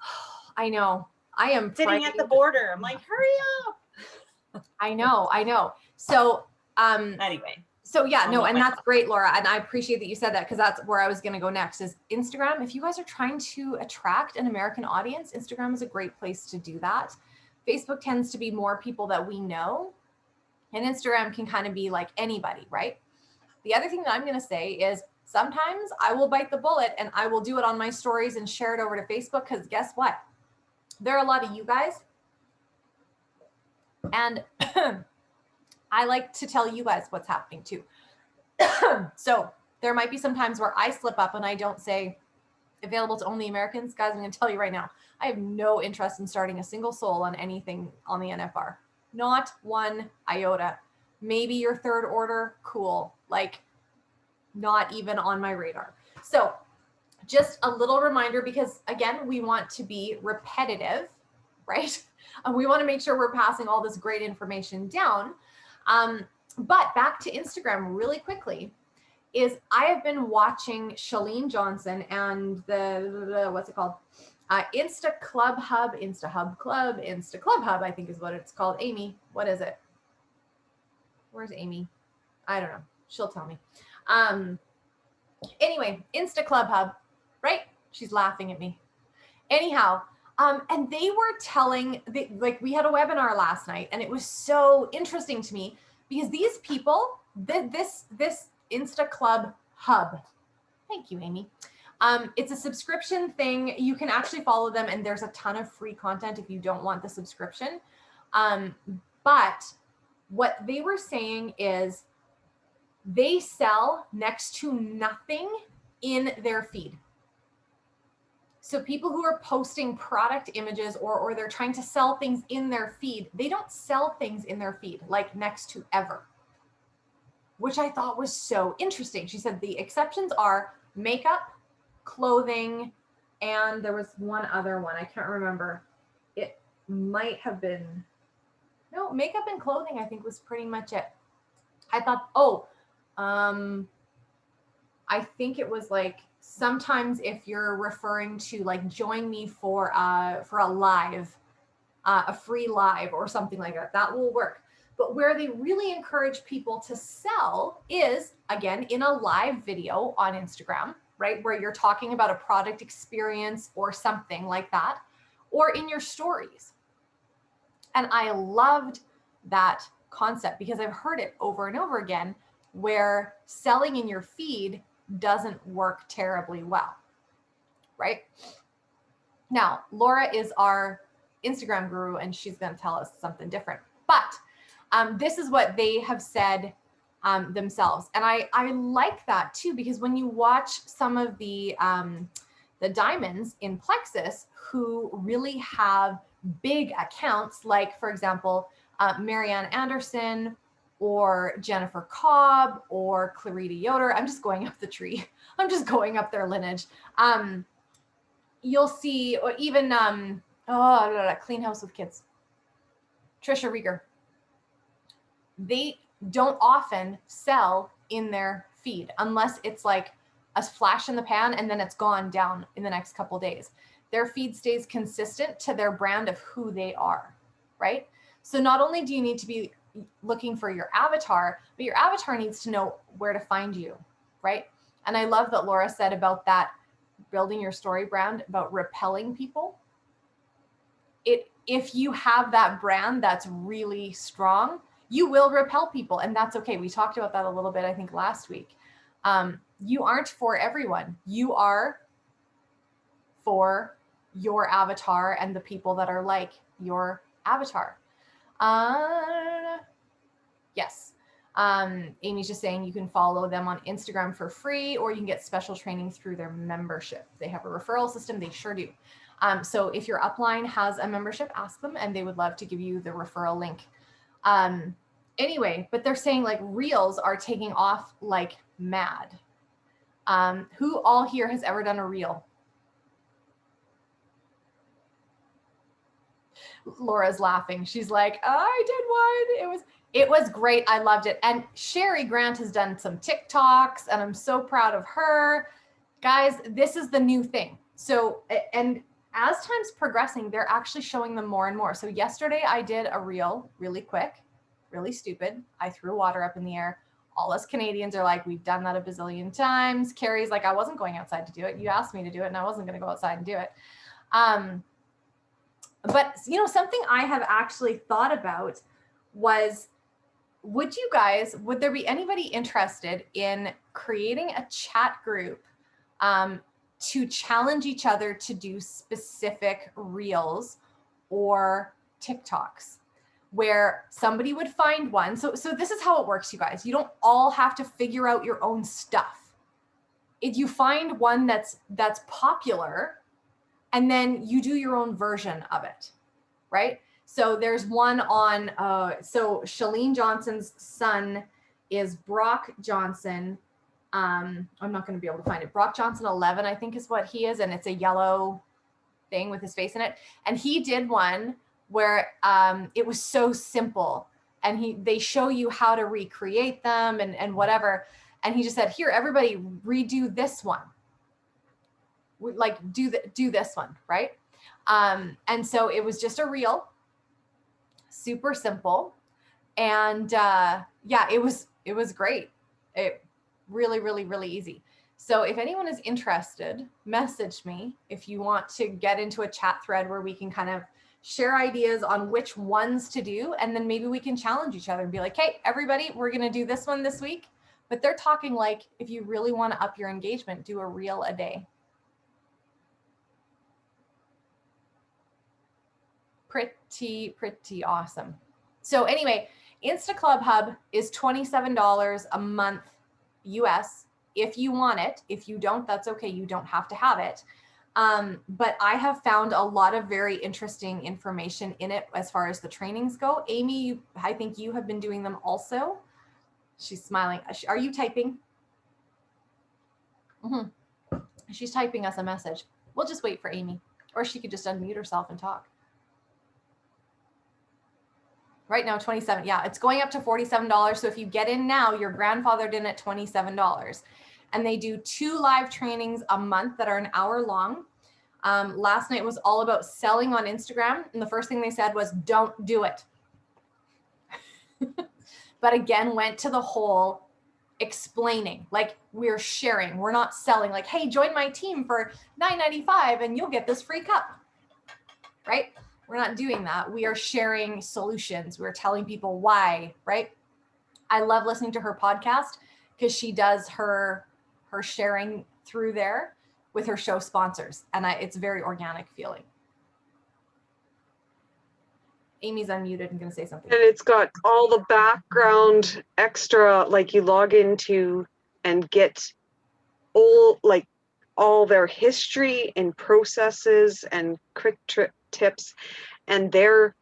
I know. I am sitting at the border. I'm like, hurry up. I know. So, anyway. So yeah, no, and that's great, Laura. And I appreciate that you said that because that's where I was going to go next is Instagram. If you guys are trying to attract an American audience, Instagram is a great place to do that. Facebook tends to be more people that we know and Instagram can kind of be like anybody, right? The other thing that I'm going to say is sometimes I will bite the bullet and I will do it on my stories and share it over to Facebook because guess what? There are a lot of you guys and I like to tell you guys what's happening too. So there might be some times where I slip up and I don't say available to only Americans. Guys, I'm going to tell you right now, I have no interest in starting a single soul on anything on the NFR. Not one iota. Maybe your third order, cool. Like not even on my radar. So just a little reminder, because again, we want to be repetitive, right? And we want to make sure we're passing all this great information down. But back to Instagram really quickly is I have been watching Shalene Johnson and the what's it called? Insta Club Hub, Insta Club Hub, I think is what it's called. Amy, what is it? Where's Amy? I don't know. She'll tell me. Anyway, Insta Club Hub, right? She's laughing at me. Anyhow, and they were telling, like we had a webinar last night and it was so interesting to me because these people, this Insta Club Hub, thank you, Amy. It's a subscription thing. You can actually follow them and there's a ton of free content if you don't want the subscription. But what they were saying is they sell next to nothing in their feed. So people who are posting product images or they're trying to sell things in their feed, they don't sell things in their feed like next to ever, which I thought was so interesting. She said the exceptions are makeup, clothing, and there was one other one. I can't remember. It might have been, no, makeup and clothing, I think was pretty much it. I thought, I think it was like, sometimes if you're referring to like join me for a live, a free live or something like that, that will work. But where they really encourage people to sell is, again, in a live video on Instagram, right? Where you're talking about a product experience or something like that, or in your stories. And I loved that concept because I've heard it over and over again where selling in your feed doesn't work terribly well, right? Now, Laura is our Instagram guru and she's going to tell us something different. But this is what they have said themselves. And I like that too, because when you watch some of the diamonds in Plexus who really have big accounts, like for example, Marianne Anderson, or Jennifer Cobb, or Clarita Yoder. I'm just going up the tree. I'm just going up their lineage. You'll see, or even Clean House with Kids. Trisha Rieger. They don't often sell in their feed unless it's like a flash in the pan and then it's gone down in the next couple days. Their feed stays consistent to their brand of who they are, right? So not only do you need to be looking for your avatar, but your avatar needs to know where to find you, right? And I love that Laura said about that, building your story brand, about repelling people. If you have that brand that's really strong, you will repel people, and that's okay. We talked about that a little bit, I think, last week. You aren't for everyone. You are for your avatar and the people that are like your avatar. Yes. Amy's just saying you can follow them on Instagram for free, or you can get special training through their membership. They have a referral system. They sure do. So if your upline has a membership, ask them and they would love to give you the referral link. Anyway, but they're saying like reels are taking off like mad. Who all here has ever done a reel? Laura's laughing. She's like, I did one. It was great. I loved it. And Sherry Grant has done some TikToks and I'm so proud of her. Guys, this is the new thing. So, and as time's progressing, they're actually showing them more and more. So yesterday I did a reel really quick, really stupid. I threw water up in the air. All us Canadians are like, we've done that a bazillion times. Carrie's like, I wasn't going outside to do it. You asked me to do it and I wasn't going to go outside and do it. But you know, something I have actually thought about was, would there be anybody interested in creating a chat group to challenge each other to do specific reels or TikToks, where somebody would find one. So this is how it works, you guys. You don't all have to figure out your own stuff. If you find one that's popular, and then you do your own version of it, right? So there's one on, so Shalene Johnson's son is Brock Johnson. I'm not going to be able to find it. Brock Johnson 11, I think is what he is. And it's a yellow thing with his face in it. And he did one where it was so simple. And they show you how to recreate them and whatever. And he just said, here, everybody redo this one. Like do this one, right? And so it was just a reel, super simple. And yeah, it was great. It really, really, really easy. So if anyone is interested, message me if you want to get into a chat thread where we can kind of share ideas on which ones to do. And then maybe we can challenge each other and be like, hey, everybody, we're going to do this one this week. But they're talking like, if you really want to up your engagement, do a reel a day. Pretty awesome. So anyway, Insta Club Hub is $27 a month US if you want it. If you don't, that's okay. You don't have to have it. But I have found a lot of very interesting information in it as far as the trainings go. Amy, I think you have been doing them also. She's smiling. Are you typing? Mm-hmm. She's typing us a message. We'll just wait for Amy, or she could just unmute herself and talk. Right now, $27. Yeah, it's going up to $47. So if you get in now, you're grandfathered in at $27. And they do 2 live trainings a month that are an hour long. Last night was all about selling on Instagram. And the first thing they said was, don't do it. But again, went to the whole explaining, like we're sharing, we're not selling, like, hey, join my team for $9.95 and you'll get this free cup, right? We're not doing that. We are sharing solutions. We're telling people why, right? I love listening to her podcast because she does her sharing through there with her show sponsors. And it's very organic feeling. Amy's unmuted and going to say something. And it's got all the background extra, like you log into and get all their history and processes and quick tips, and their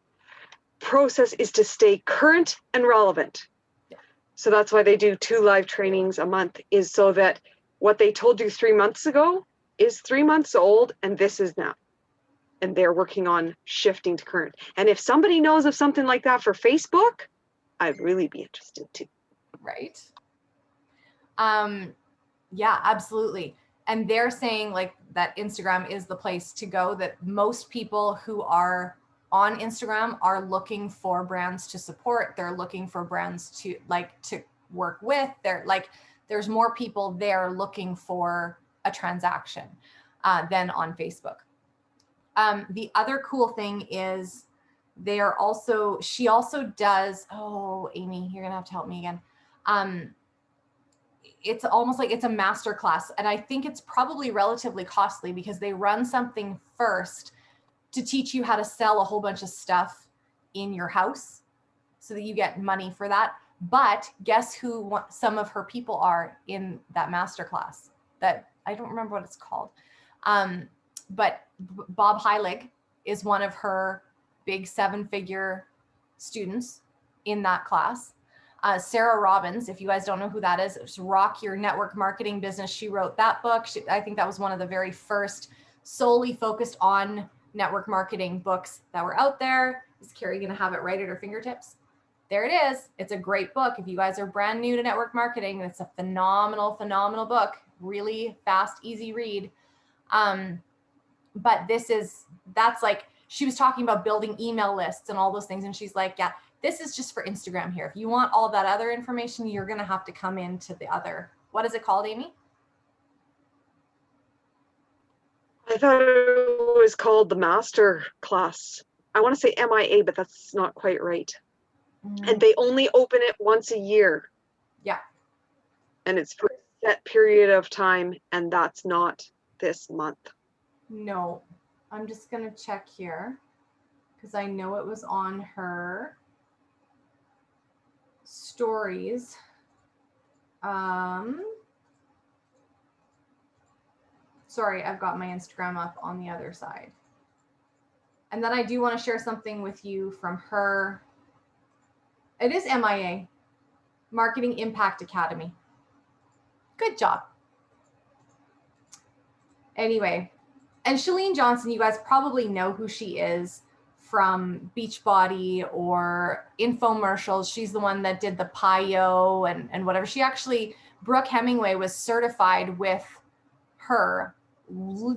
process is to stay current and relevant. Yeah. So that's why they do 2 live trainings a month, is so that what they told you 3 months ago is 3 months old and this is now. and they're working on shifting to current. And if somebody knows of something like that for Facebook, I'd really be interested too. Right. Yeah, absolutely. And they're saying like that Instagram is the place to go, that most people who are on Instagram are looking for brands to support. They're looking for brands to work with. They're like, there's more people there looking for a transaction than on Facebook. The other cool thing is she also does, oh, Amy, you're gonna have to help me again. It's almost like it's a master class. And I think it's probably relatively costly because they run something first to teach you how to sell a whole bunch of stuff in your house so that you get money for that. But guess who some of her people are in that master class? That I don't remember what it's called. But Bob Heilig is one of her big 7-figure students in that class. Sarah Robbins, if you guys don't know who that is, it's Rock Your Network Marketing Business. She wrote that book. I think that was one of the very first solely focused on network marketing books that were out there. Is Carrie going to have it right at her fingertips? There it is. It's a great book. If you guys are brand new to network marketing, it's a phenomenal, phenomenal book. Really fast, easy read. But that's like, she was talking about building email lists and all those things. And she's like, yeah, this is just for Instagram here. If you want all that other information, you're going to have to come into the other, what is it called, Amy? I thought it was called the master class. I want to say MIA, but that's not quite right. And they only open it once a year. Yeah. And it's for a set period of time, and that's not this month. No, I'm just going to check here because I know it was on her stories. Sorry, I've got my Instagram up on the other side. And then I do want to share something with you from her. It is MIA, Marketing Impact Academy. Good job. Anyway, and Shalene Johnson, you guys probably know who she is from Beachbody or infomercials. She's the one that did the PIO and whatever. She actually, Brooke Hemingway was certified with her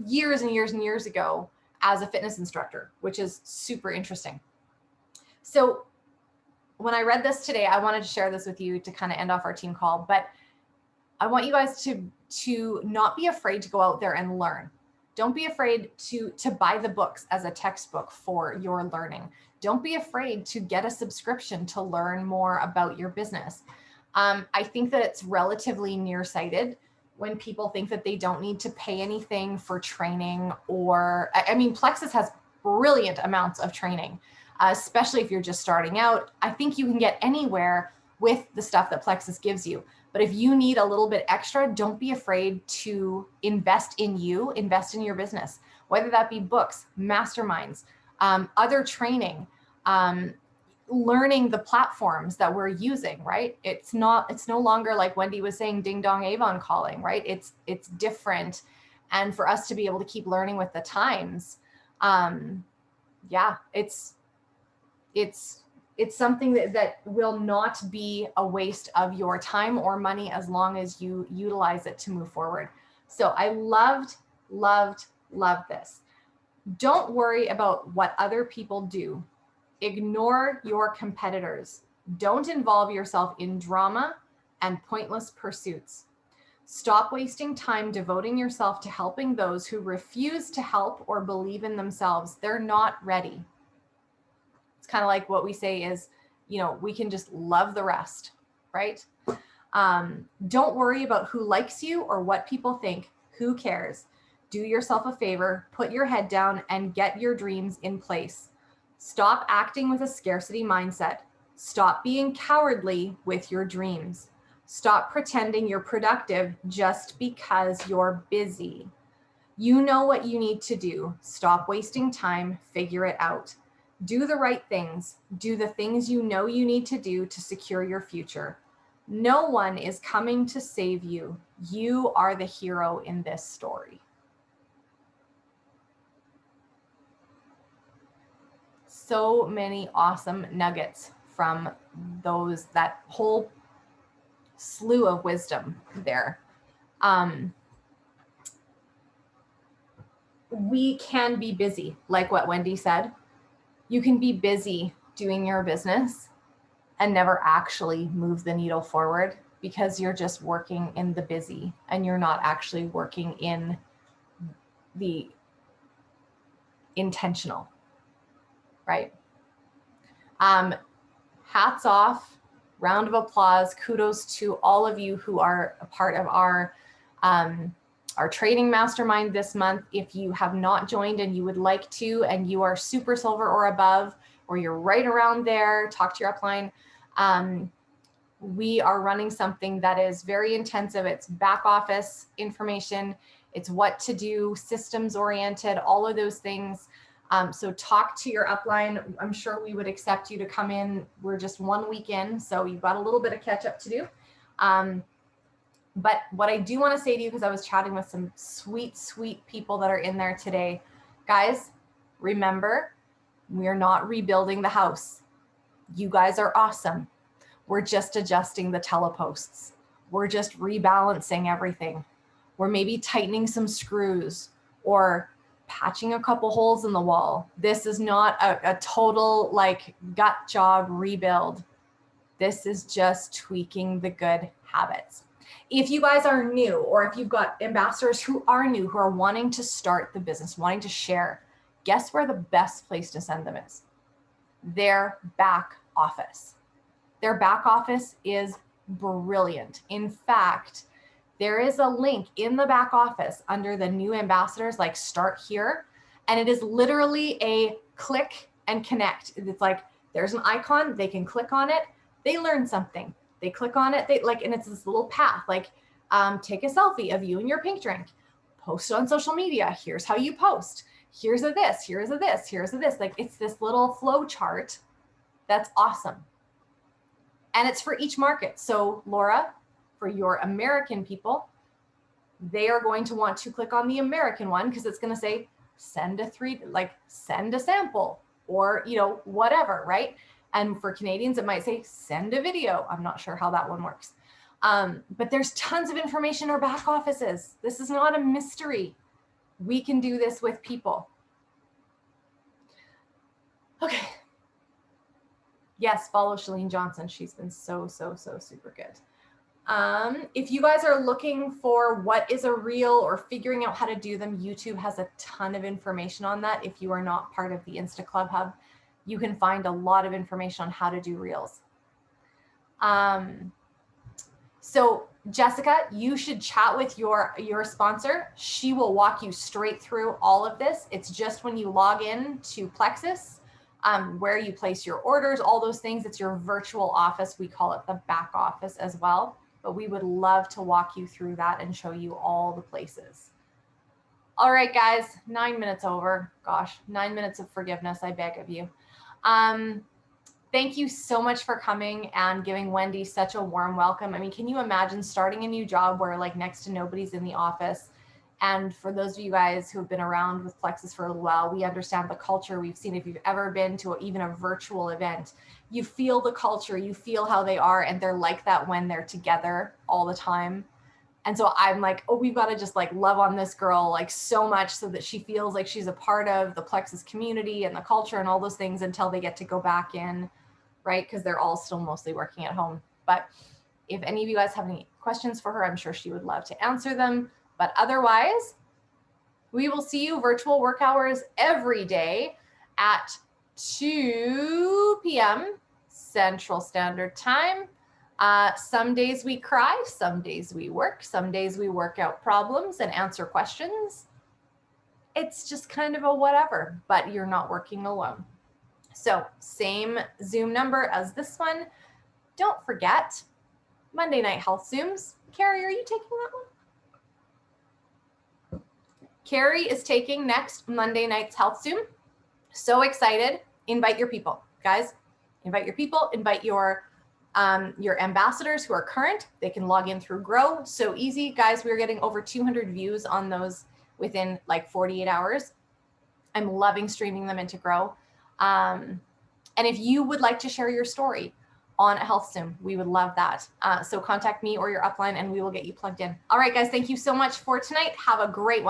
years and years and years ago as a fitness instructor, which is super interesting. So when I read this today, I wanted to share this with you to kind of end off our team call, but I want you guys to not be afraid to go out there and learn. Don't be afraid to buy the books as a textbook for your learning. Don't be afraid to get a subscription to learn more about your business. I think that it's relatively nearsighted when people think that they don't need to pay anything for training, or, I mean, Plexus has brilliant amounts of training, especially if you're just starting out. I think you can get anywhere with the stuff that Plexus gives you. But if you need a little bit extra, don't be afraid to invest in you, invest in your business, whether that be books, masterminds, other training, learning the platforms that we're using, right? It's no longer like Wendy was saying, ding dong Avon calling, right? It's different. And for us to be able to keep learning with the times, yeah, it's something that will not be a waste of your time or money as long as you utilize it to move forward. So I loved this. Don't worry about what other people do. Ignore your competitors. Don't involve yourself in drama and pointless pursuits. Stop wasting time devoting yourself to helping those who refuse to help or believe in themselves. They're not ready. It's kind of like what we say is, we can just love the rest, right? Don't worry about who likes you or what people think. Who cares? Do yourself a favor, put your head down and get your dreams in place. Stop acting with a scarcity mindset. Stop being cowardly with your dreams. Stop pretending you're productive just because you're busy. You know what you need to do. Stop wasting time. Figure it out. Do the right things. Do the things you know you need to do to secure your future. No one is coming to save you. You are the hero in this story. so many awesome nuggets from that whole slew of wisdom there. We can be busy, like what Wendy said. You can be busy doing your business and never actually move the needle forward because you're just working in the busy and you're not actually working in the intentional, right? Hats off, round of applause, kudos to all of you who are a part of our training mastermind this month. If you have not joined and you would like to, and you are super silver or above, or you're right around there, talk to your upline. We are running something that is very intensive. It's back office information. It's what to do, systems oriented, all of those things. So talk to your upline. I'm sure we would accept you to come in. We're just 1 week in, so you've got a little bit of catch up to do. But what I do want to say to you, because I was chatting with some sweet, sweet people that are in there today, guys, remember, we're not rebuilding the house. You guys are awesome. We're just adjusting the teleposts. We're just rebalancing everything. We're maybe tightening some screws or patching a couple holes in the wall. This is not a total like gut job rebuild. This is just tweaking the good habits. If you guys are new, or if you've got ambassadors who are new, who are wanting to start the business, wanting to share, guess where the best place to send them is? Their back office. Their back office is brilliant. In fact, there is a link in the back office under the new ambassadors, like start here. And it is literally a click and connect. It's like, there's an icon, they can click on it. They learn something. They click on it, and it's this little path, like take a selfie of you and your pink drink, post it on social media. Here's how you post. Here's a this, here's a this, here's a this. Like it's this little flow chart that's awesome. And it's for each market. So Laura, for your American people, they are going to want to click on the American one because it's going to say send a sample or, whatever, right? And for Canadians, it might say send a video. I'm not sure how that one works. But there's tons of information in our back offices. This is not a mystery. We can do this with people. Okay. Yes, follow Shalene Johnson. She's been so super good. If you guys are looking for what is a reel or figuring out how to do them, YouTube has a ton of information on that. If you are not part of the Insta Club Hub, you can find a lot of information on how to do reels. So Jessica, you should chat with your sponsor. She will walk you straight through all of this. It's just when you log in to Plexus, where you place your orders, all those things. It's your virtual office. We call it the back office as well. But we would love to walk you through that and show you all the places. All right, guys, 9 minutes over. Gosh, 9 minutes of forgiveness, I beg of you. Thank you so much for coming and giving Wendy such a warm welcome. I mean, can you imagine starting a new job where like next to nobody's in the office? And for those of you guys who have been around with Plexus for a little while, we understand the culture. We've seen, if you've ever been to even a virtual event, you feel the culture, you feel how they are, and they're like that when they're together all the time. And so I'm like, oh, we've got to just like love on this girl like so much so that she feels like she's a part of the Plexus community and the culture and all those things until they get to go back in, right? Because they're all still mostly working at home. But if any of you guys have any questions for her, I'm sure she would love to answer them. But otherwise, we will see you virtual work hours every day at 2 p.m. Central Standard Time. Some days we cry, some days we work, some days we work out problems and answer questions. It's just kind of a whatever, but you're not working alone. So same Zoom number as this one. Don't forget, Monday night health Zooms. Carrie, are you taking that one? Carrie is taking next Monday night's health Zoom. So excited. Invite your people, guys. Invite your people, invite your ambassadors who are current. They can log in through Grow. So easy, guys. We're getting over 200 views on those within like 48 hours. I'm loving streaming them into Grow. And if you would like to share your story on a health Zoom, we would love that. So contact me or your upline and we will get you plugged in. All right, guys, thank you so much for tonight. Have a great one.